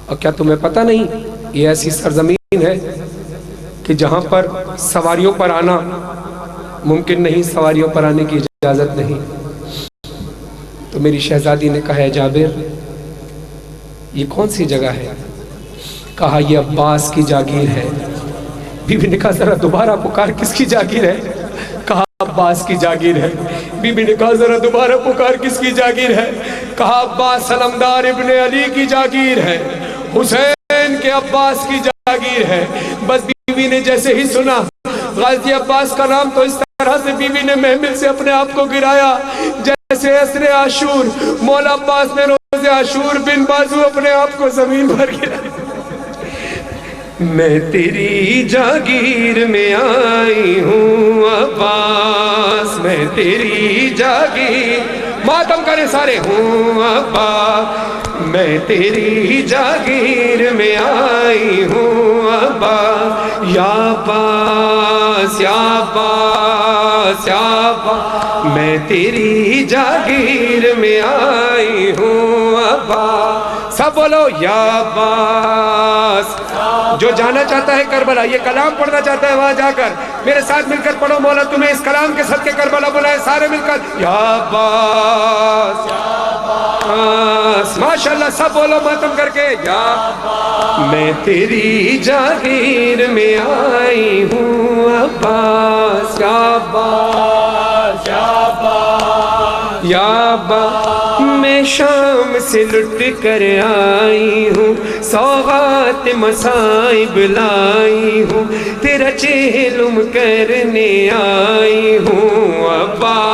اور کیا تمہیں پتہ نہیں یہ ایسی سرزمین ہے کہ جہاں پر سواریوں پر آنا ممکن نہیں سواریوں پر آنے کی اجازت نہیں تو میری شہزادی نے کہا ہے جابر یہ کون سی جگہ ہے؟ کہا یہ عباس کی جاگیر ہے۔ بی بی نے کہا ذرا دوبارہ پکار، کس کی جاگیر ہے؟ کہا عباس کی جاگیر ہے۔ بی بی نے کہا ذرا دوبارہ پکار، کس کی جاگیر ہے؟ کہا عباس علمدار ابن علی کی جاگیر ہے، حسین کے عباس کی جاگیر ہے۔ بس بی بی نے جیسے ہی سنا غازی عباس کا نام تو اس طرح سے بی بی نے محمل سے اپنے آپ کو گرایا جیسے عصر عاشور مولا عباس نے روز عاشور بن بازو اپنے آپ کو زمین پر گرایا۔ میں تیری جاگیر میں آئی ہوں عباس، میں تیری جاگیر، ماتم کرے سارے، ہوں عباس، میں تیری جاگیر میں آئی ہوں عباس، یا عباس یا عباس یا عباس، میں تیری جاگیر میں آئی ہوں عباس۔ سب بولو یا عباس۔ جو جانا چاہتا ہے کربلا، یہ کلام پڑھنا چاہتا ہے وہاں جا کر میرے ساتھ مل کر پڑھو، مولا تمہیں اس کلام کے صدقے کربلا بلائے، سارے مل کر یا عباس یا عباس۔ ماشاءاللہ سب بولو ماتم کر کے یا عباس، میں تیری جاگیر میں آئی ہوں عباس، یا عباس یا عباس یا عباس، میں شام سے لٹ کر آئی ہوں، سوغات مصائب لائی ہوں، تیرا چہلم کرنے آئی ہوں عباس،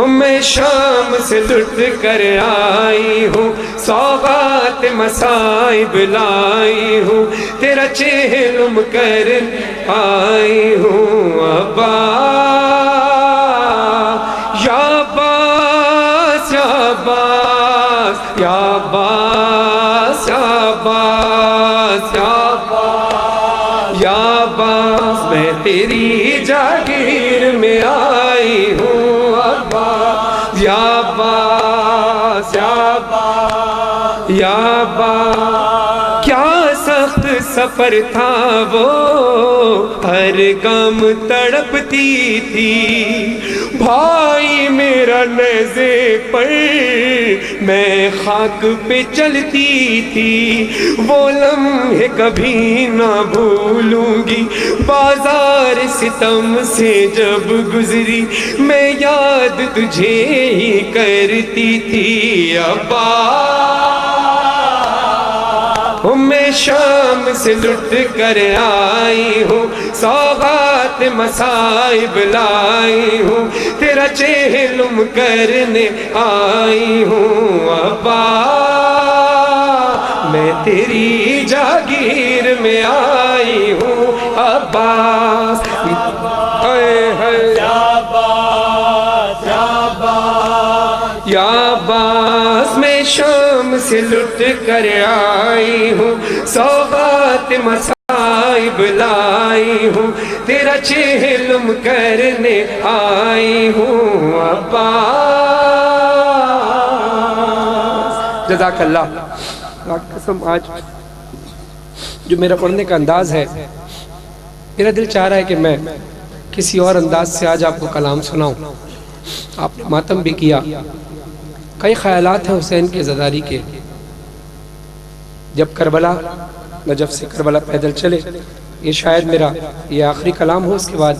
میں شام سے لٹ کر آئی ہوں، سوغات مصائب لائی ہوں، تیرا چہلم کرنے آئی ہوں عباس، یا عباس یا عباس یا عباس یا عباس یا عباس یا عباس، میں تیری جاگیر میں آئی ہوں عباس، یا عباس یا عباس یا عباس، کیا سخت سفر تھا وہ، ہر گم تڑپتی تھی، بھائی میرا نیزے پر میں خاک پہ چلتی تھی، وہ لمحے کبھی نہ بھولوں گی، بازار ستم سے جب گزری میں یاد تجھے ہی کرتی تھی عباس، میں شام سے لٹ کر آئی ہوں، سوغات مصائب لائی ہوں، تیرا چہلم کرنے آئی ہوں عباس، میں تیری جاگیر میں آئی ہوں عباس، یا عباس، میں شام سے لٹ کر آئی ہوں، سوغات مصائب لائی ہوں، تیرا چہلم کرنے آئی ہوں عباس۔ جزاک اللہ۔ قسم آج جو میرا پڑھنے کا انداز ہے، میرا دل چاہ رہا ہے کہ میں کسی اور انداز سے آج آپ کو کلام سناؤں۔ آپ نے ماتم بھی کیا، کئی خیالات ہیں حسین کے زداری کے، جب کربلا نجف سے کربلا پیدل چلے، یہ شاید میرا یہ آخری کلام ہو، اس کے بعد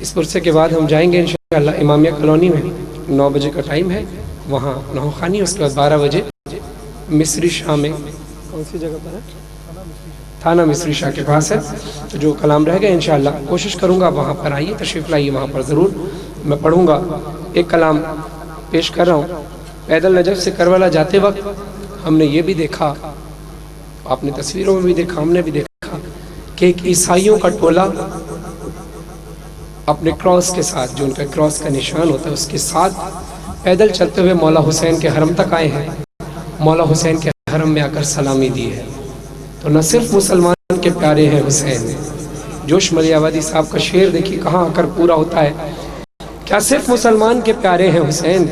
اس پرسے کے بعد ہم جائیں گے انشاءاللہ امامیہ کالونی میں، 9 بجے کا ٹائم ہے، وہاں نہو خوانی، اس کے بعد 12 بجے مصری شاہ میں، کون سی جگہ پر ہے؟ تھانہ مصری شاہ کے پاس ہے، تو جو کلام رہ گئے انشاءاللہ کوشش کروں گا وہاں پر آئیے، تشریف لائیے، وہاں پر ضرور میں پڑھوں گا۔ ایک کلام پیش کر رہا ہوں۔ پیدل نجف سے کربلا جاتے وقت ہم نے یہ بھی دیکھا، آپ نے تصویروں میں بھی دیکھا، ہم نے بھی دیکھا کہ ایک عیسائیوں کا ٹولہ اپنے کراس کے ساتھ، جو ان کا کراس کا نشان ہوتا ہے، اس کے ساتھ پیدل چلتے ہوئے مولا حسین کے حرم تک آئے ہیں، مولا حسین کے حرم میں آ کر سلامی دی ہے۔ تو نہ صرف مسلمان کے پیارے ہیں حسین، جوش ملی آبادی صاحب کا شعر دیکھیے کہاں آ کر پورا ہوتا ہے، کیا صرف مسلمان کے پیارے ہیں حسین،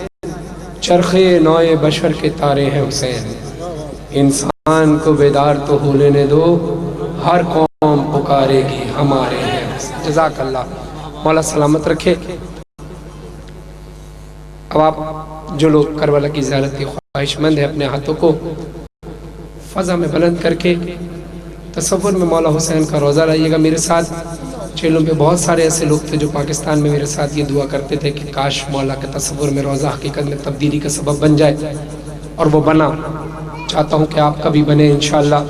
چرخے نوئے بشر کے تارے ہیں حسین، انسان کو بیدار تو ہو لینے دو، ہر قوم پکارے گی ہمارے ہیں۔ جزاک اللہ، مولا سلامت رکھے۔ اب آپ جو لوگ کربلا کی زیارت کی خواہش مند ہیں اپنے ہاتھوں کو فضا میں بلند کر کے تصور میں مولا حسین کا روزہ لائیے گا میرے ساتھ. چیلوں پہ بہت سارے ایسے لوگ تھے جو پاکستان میں میرے ساتھ یہ دعا کرتے تھے کہ کاش مولا کے تصور میں روزہ حقیقت میں تبدیلی کا سبب بن جائے، اور وہ بنا. چاہتا ہوں کہ آپ کا بھی بنے انشاءاللہ.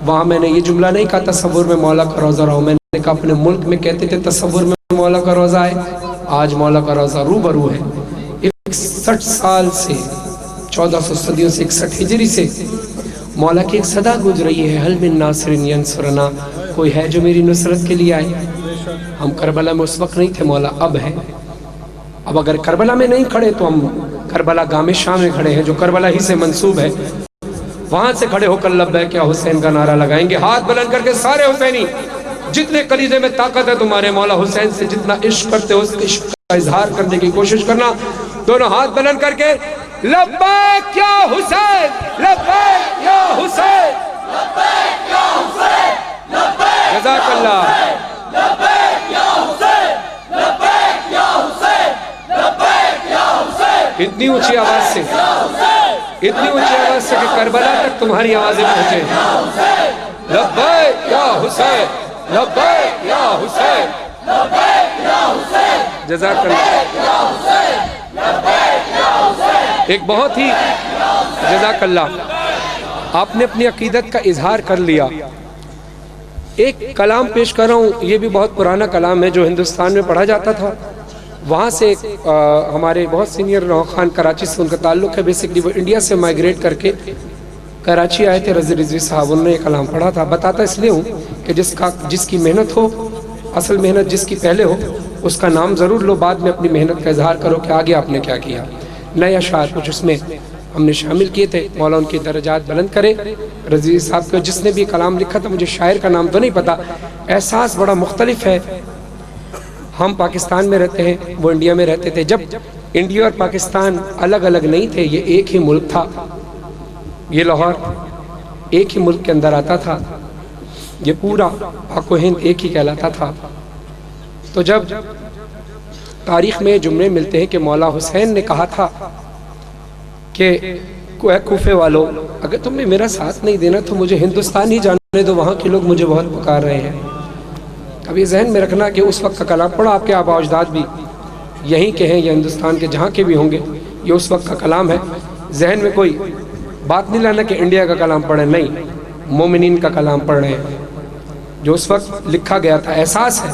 وہاں میں نے یہ جملہ نہیں کہا تصور میں مولا کا روزہ رہو، میں نے کہا اپنے ملک میں کہتے تھے تصور میں مولا کا روزہ ہے. آج مولا کا روزہ روبرو ہے. 61 سال سے 1400 صدیوں سے 61 ہجری سے مولا کی ایک صدا گونج رہی ہے، حل من ناصر ینصرنا، کوئی ہے جو میری نصرت کے لیے آئے. ہم کربلا میں اس وقت نہیں تھے، مولا اب ہے. اب اگر کربلا میں نہیں کھڑے تو ہم کربلا گام شام میں کھڑے ہیں جو کربلا ہی سے منسوب ہے. وہاں سے کھڑے ہو کر لبیک یا حسین کا نعرہ لگائیں گے، ہاتھ بلند کر کے سارے حسینی جتنے کلیجے میں طاقت ہے تمہارے، مولا حسین سے جتنا عشق کرتے ہو اس عشق کا اظہار کرنے کی کوشش کرنا. دونوں ہاتھ بلند کر کے لبیک یا حسین، لبیک یا حسین، لبیک یا حسین، لبیک جزاک اللہ، لبیک یا حسین، لبیک یا حسین، لبیک یا حسین. اتنی اونچی آواز سے، اتنی اونچی آواز سے کہ کربلا تک تمہاری آوازیں پہنچے. لبیک یا حسین، لبیک یا حسین، لبیک یا حسین، جزاک اللہ. ایک بہت ہی جزاک اللہ، آپ نے اپنی عقیدت کا اظہار کر لیا. ایک کلام پیش کر رہا ہوں، یہ بھی بہت پرانا کلام ہے جو ہندوستان میں پڑھا جاتا تھا. وہاں سے ہمارے بہت سینئر خان کراچی سے ان کا تعلق ہے. بیسکلی وہ انڈیا سے مائگریٹ کر کے کراچی آئے تھے. رضی رضوی صاحب انہوں نے یہ کلام پڑھا تھا. بتاتا اس لیے ہوں کہ جس کی محنت ہو، اصل محنت جس کی پہلے ہو اس کا نام ضرور لو، بعد میں اپنی محنت کا اظہار کرو کہ آگے آپ نے کیا کیا. نئے اشعار کچھ اس میں ہم نے شامل کیے تھے. مولا ان کی درجات بلند کرے. رضوی صاحب کو جس نے بھی کلام لکھا تھا، مجھے شاعر کا نام تو نہیں پتا. احساس بڑا مختلف ہے. ہم پاکستان میں رہتے ہیں، وہ انڈیا میں رہتے تھے. جب انڈیا اور پاکستان الگ الگ نہیں تھے، یہ ایک ہی ملک تھا. یہ لاہور ایک ہی ملک کے اندر آتا تھا. یہ پورا پاک و ہند ایک ہی کہلاتا تھا. تو جب تاریخ میں جملے ملتے ہیں کہ مولا حسین نے کہا تھا کہ اے کوفے والو، اگر تم نے میرا ساتھ نہیں دینا تو مجھے ہندوستان ہی جانے دو، وہاں کے لوگ مجھے بہت پکار رہے ہیں. اب یہ ذہن میں رکھنا کہ اس وقت کا کلام پڑھا، آپ کے آبا و اجداد بھی یہیں کے ہیں یا ہندوستان کے جہاں کے بھی ہوں گے، یہ اس وقت کا کلام ہے. ذہن میں کوئی بات نہیں لانا کہ انڈیا کا کلام پڑھیں، نہیں، مومنین کا کلام پڑھ رہے ہیں جو اس وقت لکھا گیا تھا. احساس ہے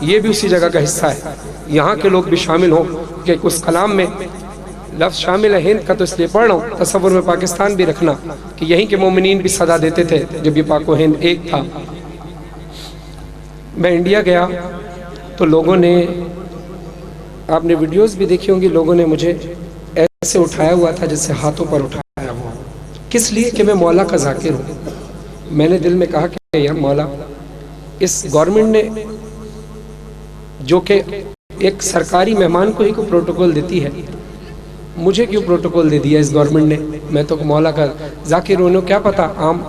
یہ بھی اسی جگہ کا حصہ ہے. یہاں کے لوگ بھی شامل ہوں کہ اس کلام میں لفظ شامل ہے. ہند کا تو اس لیے پڑھ رہا ہوں، تصور میں پاکستان بھی رکھنا کہ یہیں کے مومنین بھی صدا دیتے تھے جب یہ پاک و ہند ایک تھا. میں انڈیا گیا تو لوگوں نے، آپ نے ویڈیوز بھی دیکھی ہوں گی، لوگوں نے مجھے ایسے اٹھایا ہوا تھا جیسے ہاتھوں پر اٹھایا ہوا. کس لیے؟ کہ میں مولا کا ذاکر ہوں. میں نے دل میں کہا کہ یار مولا، اس گورنمنٹ نے جو کہ ایک سرکاری مہمان کو ہی کو پروٹوکول دیتی ہے، مجھے کیوں پروٹوکول دے دیا اس گورنمنٹ نے؟ میں تو مولا کا ذاکر ہوں. کیا پتا عام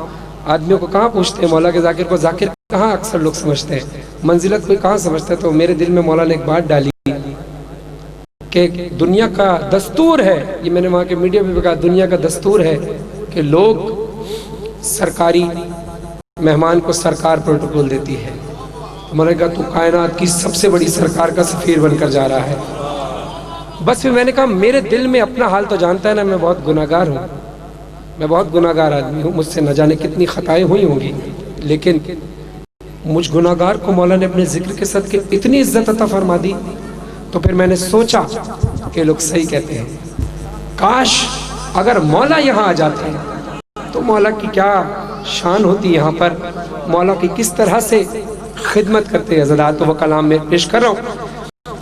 آدمیوں کو کہاں پوچھتے ہیں مولا کے ذاکر کو، ذاکر کہاں اکثر لوگ سمجھتے ہیں، منزلت کوئی کہاں سمجھتا ہے. تو میرے دل میں مولا نے ایک بات ڈالی کہ دنیا کا دستور ہے، یہ میں نے وہاں کے میڈیا میں بھی کہا، دنیا کا دستور ہے کہ لوگ سرکاری مہمان کو سرکار پروٹوکول دیتی ہے. میں نے کہا تو کائنات کی سب سے بڑی سرکار کا سفیر بن کر جا رہا ہے. بس پھر میں نے کہا میرے دل میں اپنا حال تو جانتا ہے نا، میں بہت گناہ گار ہوں، میں بہت گناہ گار آدمی ہوں، مجھ سے نہ جانے کتنی خطائیں ہوئی ہوں گی، لیکن مجھ گناہ گار کو مولا نے اپنے ذکر کے صدقے اتنی عزت عطا فرما دی. تو پھر میں نے سوچا کہ لوگ صحیح کہتے ہیں، کاش اگر مولا یہاں آ جاتے ہیں تو مولا کی کیا شان ہوتی یہاں پر، مولا کی کس طرح سے خدمت کرتے ہیں حضرات. تو وہ کلام میں پیش کر رہا ہوں،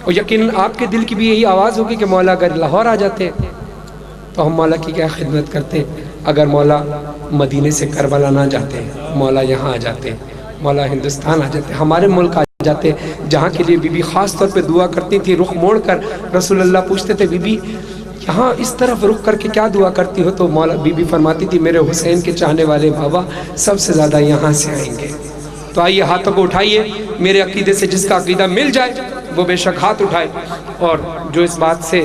اور یقیناً آپ کے دل کی بھی یہی آواز ہوگی کہ مولا اگر لاہور آ جاتے تو ہم مولا کی کیا خدمت کرتے. اگر مولا مدینے سے کربلا نہ جاتے، مولا یہاں آ جاتے، مولا ہندوستان آ جاتے، ہمارے ملک آ جاتے، جہاں کے لیے بی بی خاص طور پہ دعا کرتی تھی. رخ موڑ کر رسول اللہ پوچھتے تھے بی بی یہاں اس طرف رخ کر کے کیا دعا کرتی ہو؟ تو مولا بی بی فرماتی تھی میرے حسین کے چاہنے والے بابا سب سے زیادہ یہاں سے آئیں گے. تو آئیے ہاتھوں کو اٹھائیے، میرے عقیدے سے جس کا عقیدہ مل جائے وہ بے شک ہاتھ اٹھائے. اور جو اس بات سے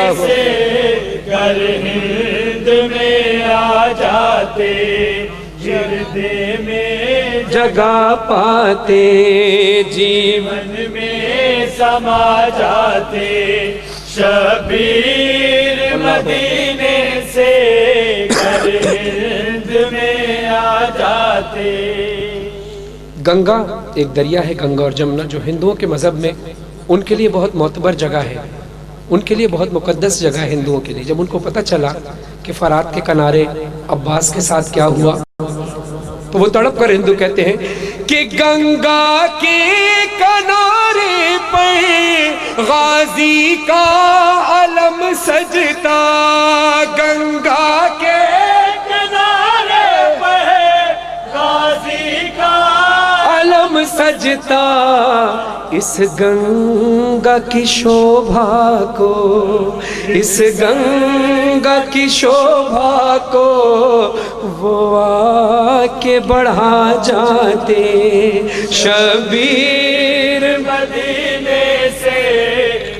اللہ سے گر ہند میں آ جاتے گردے میں جگہ پاتے جیون من میں سما جاتے شبیر مدینے سے گر ہند میں آ جاتے. گنگا ایک دریا ہے، گنگا اور جمنا، جو ہندوؤں کے مذہب میں ان کے لیے بہت معتبر جگہ ہے، ان کے لیے بہت مقدس جگہ ہے ہندوؤں کے لیے. جب ان کو پتہ چلا کہ فرات کے کنارے عباس کے ساتھ کیا ہوا تو وہ تڑپ کر ہندو کہتے ہیں کہ گنگا کے کنارے پر غازی کا علم سجتا، گنگا کے کنارے پر غازی کا علم سجتا، اس گنگا کی شوبھا کو، اس گنگا کی شوبھا کو وہ آ کے بڑھا جاتے شبیر مدینے سے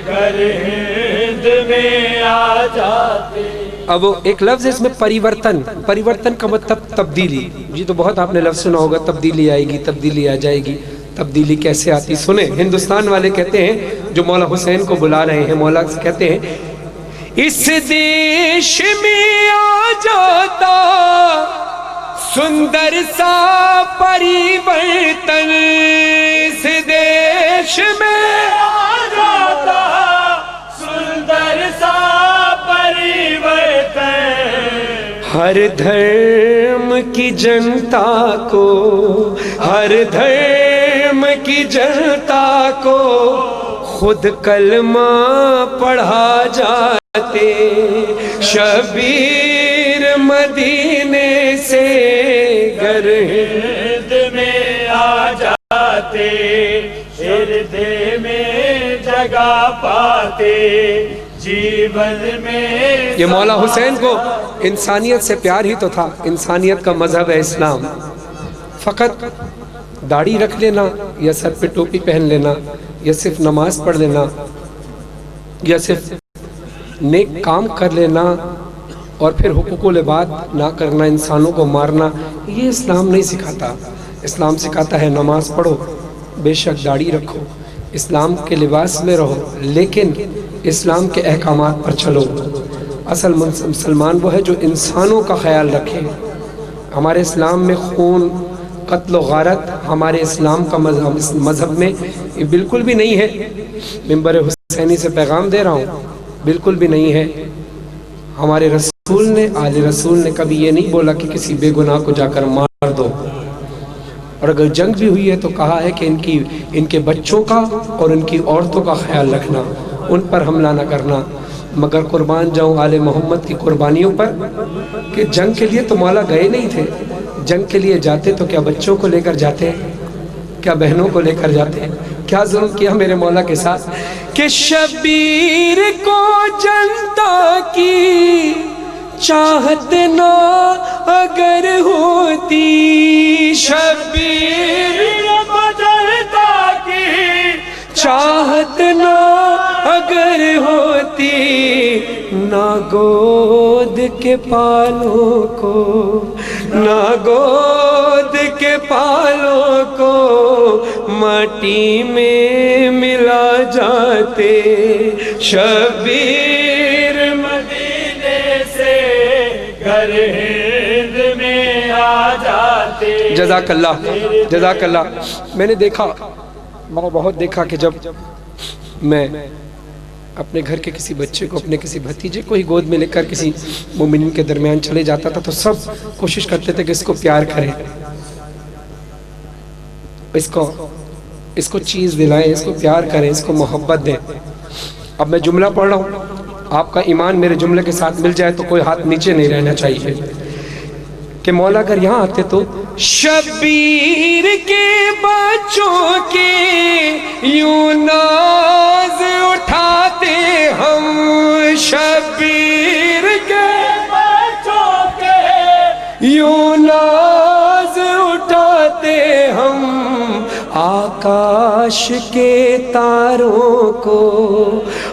گر ہند میں آ جاتے. اب وہ ایک لفظ ہے اس میں پریورتن، پریورتن کا مطلب تبدیلی. جی تو بہت آپ نے لفظ سنا ہوگا، تبدیلی آئے گی، تبدیلی آ جائے گی. تبدیلی کیسے آتی؟ سنیں، ہندوستان والے کہتے ہیں جو مولا حسین کو بلا رہے ہیں، مولا کہتے ہیں اس دیش میں آ جاتا سندر سا پریورتن، اس دیش میں آ جاتا سندر سا پریورتن، ہر دھرم کی جنتا کو، ہر دھرم کی جنتا کو خود کلمہ پڑھا جاتے شبیر مدینے سے گر ہند میں آ جاتے ہردے میں جگہ پاتے جیون میں. یہ مولا حسین کو انسانیت سے پیار ہی تو تھا. انسانیت کا مذہب ہے اسلام. فقط داڑھی رکھ لینا یا سر پہ ٹوپی پہن لینا یا صرف نماز پڑھ لینا یا صرف نیک کام کر لینا اور پھر حقوق العباد نہ کرنا، انسانوں کو مارنا، یہ اسلام نہیں سکھاتا. اسلام سکھاتا ہے نماز پڑھو، بے شک داڑھی رکھو، اسلام کے لباس میں رہو، لیکن اسلام کے احکامات پر چلو. اصل مسلمان وہ ہے جو انسانوں کا خیال رکھے. ہمارے اسلام میں خون، قتل و غارت ہمارے اسلام کا مذہب میں یہ بالکل بھی نہیں ہے. منبر حسینی سے پیغام دے رہا ہوں، بالکل بھی نہیں ہے. ہمارے رسول نے، آل رسول نے کبھی یہ نہیں بولا کہ کسی بے گناہ کو جا کر مار دو. اور اگر جنگ بھی ہوئی ہے تو کہا ہے کہ ان کے بچوں کا اور ان کی عورتوں کا خیال رکھنا، ان پر حملہ نہ کرنا. مگر قربان جاؤں آل محمد کی قربانیوں پر کہ جنگ کے لیے تو مولا گئے نہیں تھے. جنگ کے لیے جاتے تو کیا بچوں کو لے کر جاتے، کیا بہنوں کو لے کر جاتے؟ کیا ظلم کیا میرے مولا کے ساتھ کہ شبیر کو جنتا کی چاہت نہ اگر ہوتی، شبیر کو جنتا کی چاہت نہ اگر ہوتی، نہ گود کے پالوں کو، نہ گود کے پالوں کو مٹی میں ملا جاتے شبیر مدینے سے گر ہند میں آ جاتے. جزاک اللہ، جزاک اللہ. میں نے دیکھا، میں نے بہت دیکھا کہ جب میں اپنے گھر کے کسی بچے کو، اپنے کسی بھتیجے کو ہی گود میں لے کر کسی مومنین کے درمیان چلے جاتا تھا تو سب کوشش کرتے تھے کہ اس کو پیار کریں، اس کو چیز دلائیں، اس کو پیار کریں، اس کو محبت دیں. اب میں جملہ پڑھ رہا ہوں، آپ کا ایمان میرے جملے کے ساتھ مل جائے تو کوئی ہاتھ نیچے نہیں رہنا چاہیے. کہ مولا اگر یہاں آتے تو شبیر کے بچوں کے یوں ناز اٹھاتے ہم، شبیر کے بچوں کے یوں ناز اٹھاتے ہم، آکاش کے تاروں کو،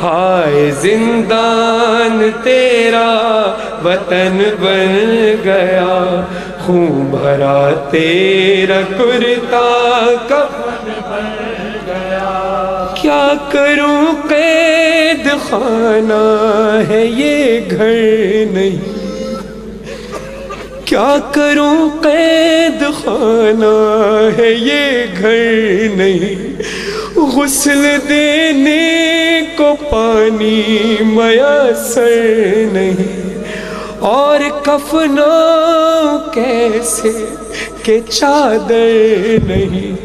ہائے زندان تیرا وطن بن گیا، خون بھرا تیرا کرتا کفن بن گیا، کیا کروں قید خانہ ہے یہ گھر نہیں، کیا کروں قید خانہ ہے یہ گھر نہیں، غسل دینے کو پانی میسر نہیں، اور کفنا کیسے کہ چادر نہیں،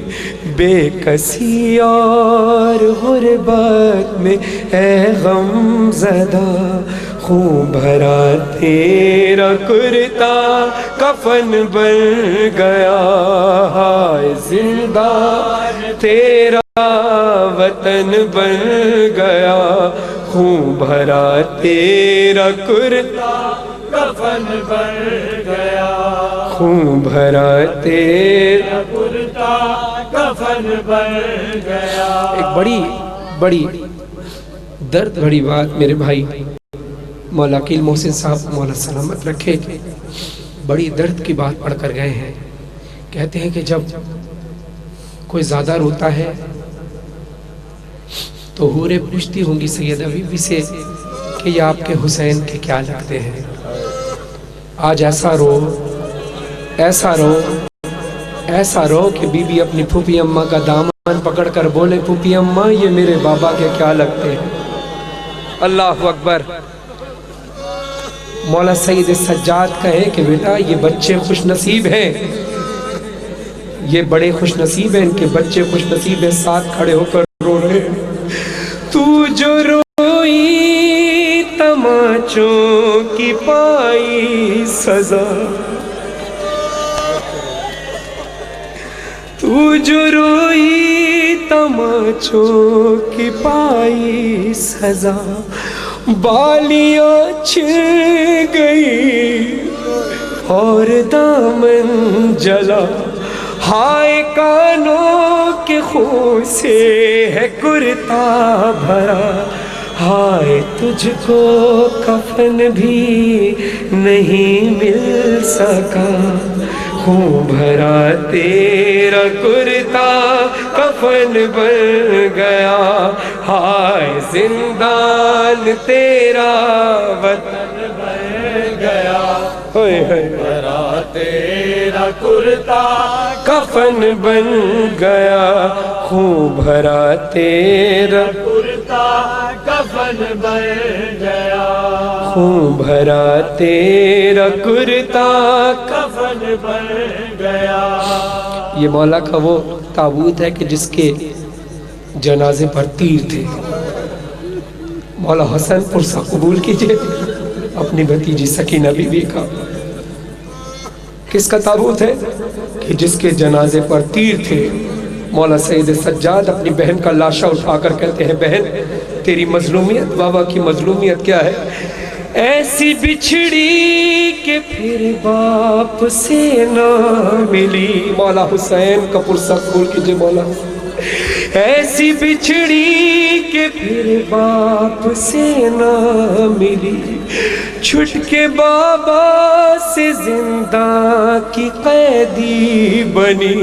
بے کسی اور غربت میں اے غم زدہ، خون بھرا تیرا کرتا کفن بن گیا، ہائے زندان تیرا وطن بن گیا، خون بھرا تیرا کرتا کفن بن گیا، خون بھرا تیرا کرتا کفن بن گیا۔ ایک بڑی درد بھری بات میرے بھائی مولا عقیل محسن صاحب مولا سلامت رکھے، بڑی درد کی بات پڑھ کر گئے ہیں۔ کہتے ہیں کہ جب کوئی زیادہ روتا ہے تو حوریں پوچھتی ہوں گی سیدہ بی بی سے کہ یہ آپ کے حسین کے کیا لگتے ہیں، آج ایسا رو ایسا رو ایسا رو کہ بی بی اپنی پھوپھی اماں کا دامن پکڑ کر بولے، پھوپھی اماں یہ میرے بابا کے کیا لگتے ہیں۔ اللہ اکبر۔ مولا سید سجاد کہے کہ بیٹا یہ بچے خوش نصیب ہیں، یہ بڑے خوش نصیب ہیں، ان کے بچے خوش نصیب ہیں، ساتھ کھڑے ہو کر رو رہے ہیں۔ تو جو روئی تماچوں کی پائی سزا، تو جو روئی تماچوں کی پائی سزا، بالیاں چھن گئی اور دامن جلا، ہائے کانوں کے خون سے ہے کرتا بھرا، ہائے تجھ کو کفن بھی نہیں مل سکا، خون بھرا تیرا کرتا کفن بن گیا، ہائے زندان تیرا وطن بن گیا، خون بھرا تیرا کرتا کفن بن گیا، خون بھرا تیرا کرتا کفن بن گیا، خون بھرا تیرا کرتا کفن بن گیا۔ یہ مولا کا وہ تابوت ہے کہ جس کے جنازے پر تیر تھے۔ مولا حسن پرسہ قبول کیجئے اپنی بھتیجی سکینہ بی بی کا۔ کس کا تابوت ہے کہ جس کے جنازے پر تیر تھے۔ مولا سید سجاد اپنی بہن کا لاشا اٹھا کر کہتے ہیں بہن تیری مظلومیت، بابا کی مظلومیت کیا ہے؟ ایسی بچھڑی کہ پھر باپ سے نہ ملی۔ مولا حسین کا پرسہ قبول کیجئے مولا۔ ایسی بچھڑی کہ پھر باپ سے نہ ملی، چھٹ کے بابا سے زندہ کی قیدی بنی،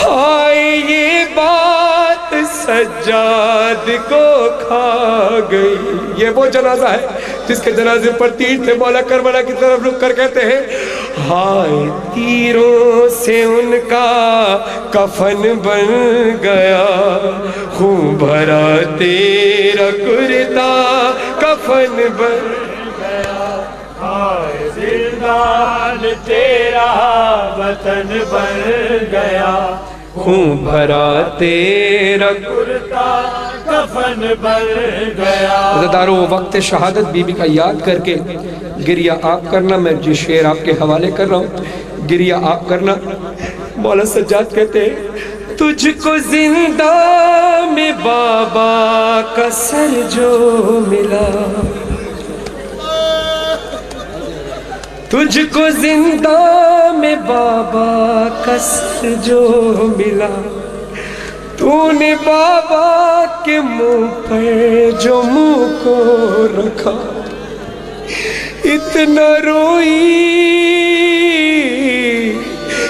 ہائے یہ بات سجاد کو کھا گئی۔ یہ وہ جنازہ ہے جس کے جنازے پر تیر تھے۔ مولا کربلا کی طرف رک کر کہتے ہیں ہائے تیروں سے ان کا کفن بن گیا، خون بھرا تیرا کرتا کفن بن گیا، ہائے زندان تیرا وطن بن گیا، خون بھرا تیرا کرتا کفن بن گیا۔ عزیزدارو وقت شہادت بی بی کا یاد کر کے گریہ آپ کرنا، میں جو شعر آپ کے حوالے کر رہا ہوں گریہ آپ کرنا۔ مولا سجاد کہتے ہیں تجھ کو زندہ میں بابا کا سر جو ملا، تجھ کو زندہ میں بابا کا سر جو ملا، تو تو نے بابا کے منہ پر جو منہ کو رکھا اتنا روئی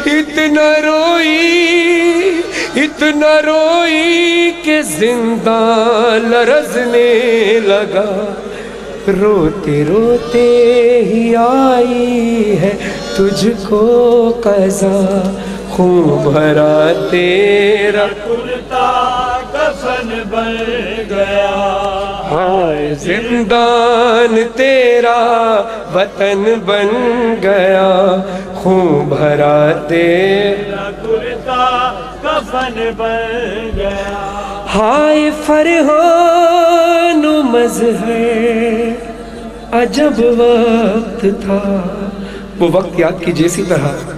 اتنا روئی اتنا روئی کہ زندان لرزنے لگا روتے روتے ہی آئی ہے تجھ کو قضا خون بھرا تیرا کرتا کفن بن گیا ہائے زندان تیرا وطن بن گیا خون بھرا تیرا کرتا کفن بن گیا ہائے فرحان و مظہر عجب وقت تھا وہ وقت یاد کیجیے اسی طرح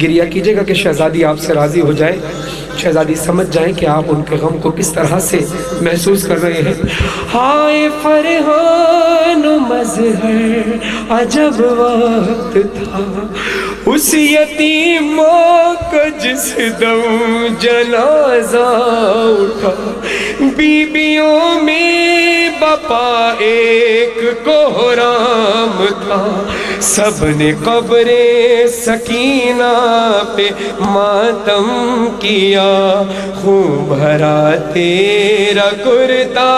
گریہ کیجئے گا کہ شہزادی آپ سے راضی ہو جائے شہزادی سمجھ جائیں کہ آپ ان کے غم کو کس طرح سے محسوس کر رہے ہیں ہائے فرحان و مظہر عجب وقت تھا اس یتیم ماں کا جس دم جنازہ اٹھا بیبیوں میں بپا ایک کوہرام تھا سب نے قبر سکینہ پہ ماتم کیا خون بھرا تیرا کرتا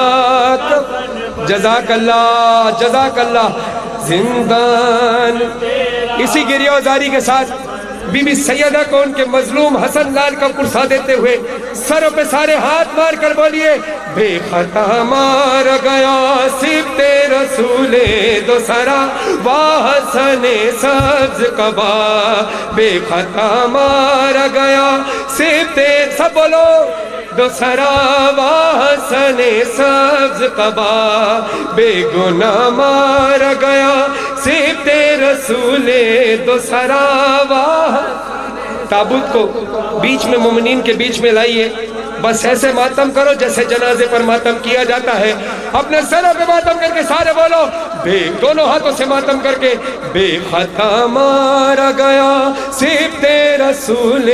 جزاک اللہ زندان اسی گریہ و زاری کے ساتھ بی بی سیدہ کو ان کے مظلوم حسن لال کا پرسا دیتے ہوئے سروں پہ سارے ہاتھ مار کر بولیے بے خطا مار گیا صفت رسول دو سرا واہ حسن سبز قبا بے خطا مار گیا صفت سب بولو دو سرا واہ حسن سبز قبا بے گناہ مار گیا صفت رسول دو سرا واہ تابوت کو بیچ میں مومنین کے بیچ میں لائیے بس ایسے ماتم کرو جیسے جنازے پر ماتم کیا جاتا ہے اپنے سروں پہ ماتم کر کے سارے بولو بے دونوں ہاتھوں سے ماتم کر کے بے خطا مارا گیا صفت رسول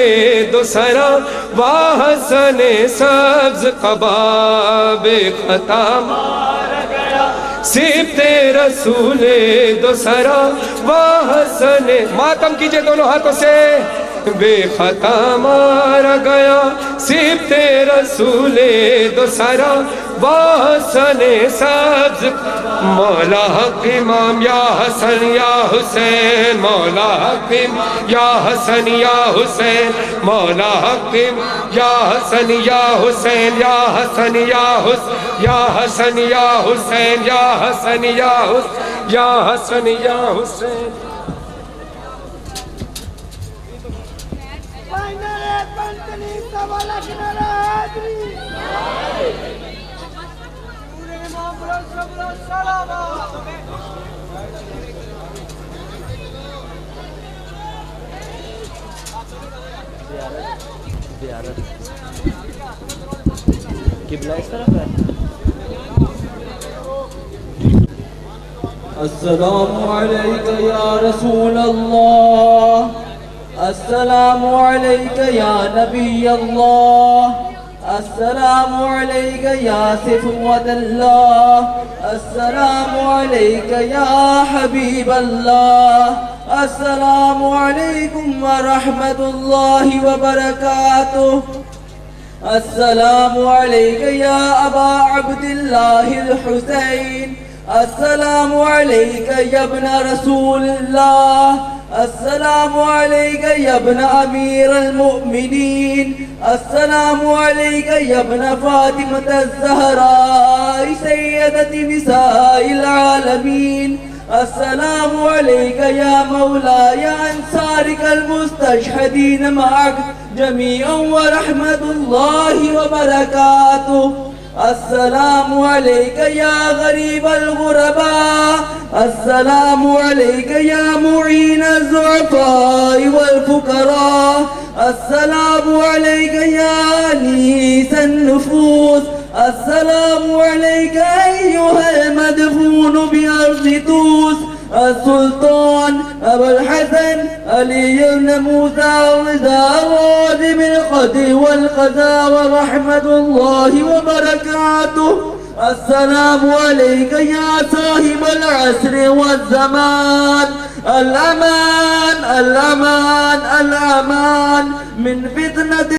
دو سرا واہ حسن سبز قبا بے خطا مارا گیا صفت رسول دو سرا واہ حسن ماتم کیجئے دونوں ہاتھوں سے بے خطا مارا گیا صفت رسول دو سرا واہ حسن سبز مولا حق امام یا حسن یا حسین مولا حق یا حسن یا حسین مولا حق یا حسن یا حسین یا حسن یا حسین یا حسن یا حسین یا حسن یا حسین یا حسن یا حسین السلام علیکہ یا رسول اللہ السلام علیکہ یا نبی اللہ السلام علیکہ یا صفوت اللہ السلام علیکہ یا حبیب اللہ السلام علیکم ورحمت اللہ وبرکاتہ السلام علیکہ یا ابا عبداللہ الحسین السلام علیکہ یا ابن رسول اللہ السلام علیکہ یا ابن امیر المؤمنین السلام علیکہ یا ابن فاطمة الزہراء سیدت نساء العالمین السلام علیکہ یا مولاي انصارک المستشہدین معک جميعا ورحمت اللہ وبرکاتہ السلام علیکہ یا غریب الغرباء السلام علیکہ یا معین الضعفاء والفقراء السلام علیکہ یا انیس النفوس السلام علیکہ ایہا المدفون بأرض توس السلطان أبو الحسن علي بن موسى رضا الرازم القدي والقضاء ورحمة الله وبركاته. السلام عليك يا صاحب العصر والزمان. الأمان الأمان الأمان من فتنة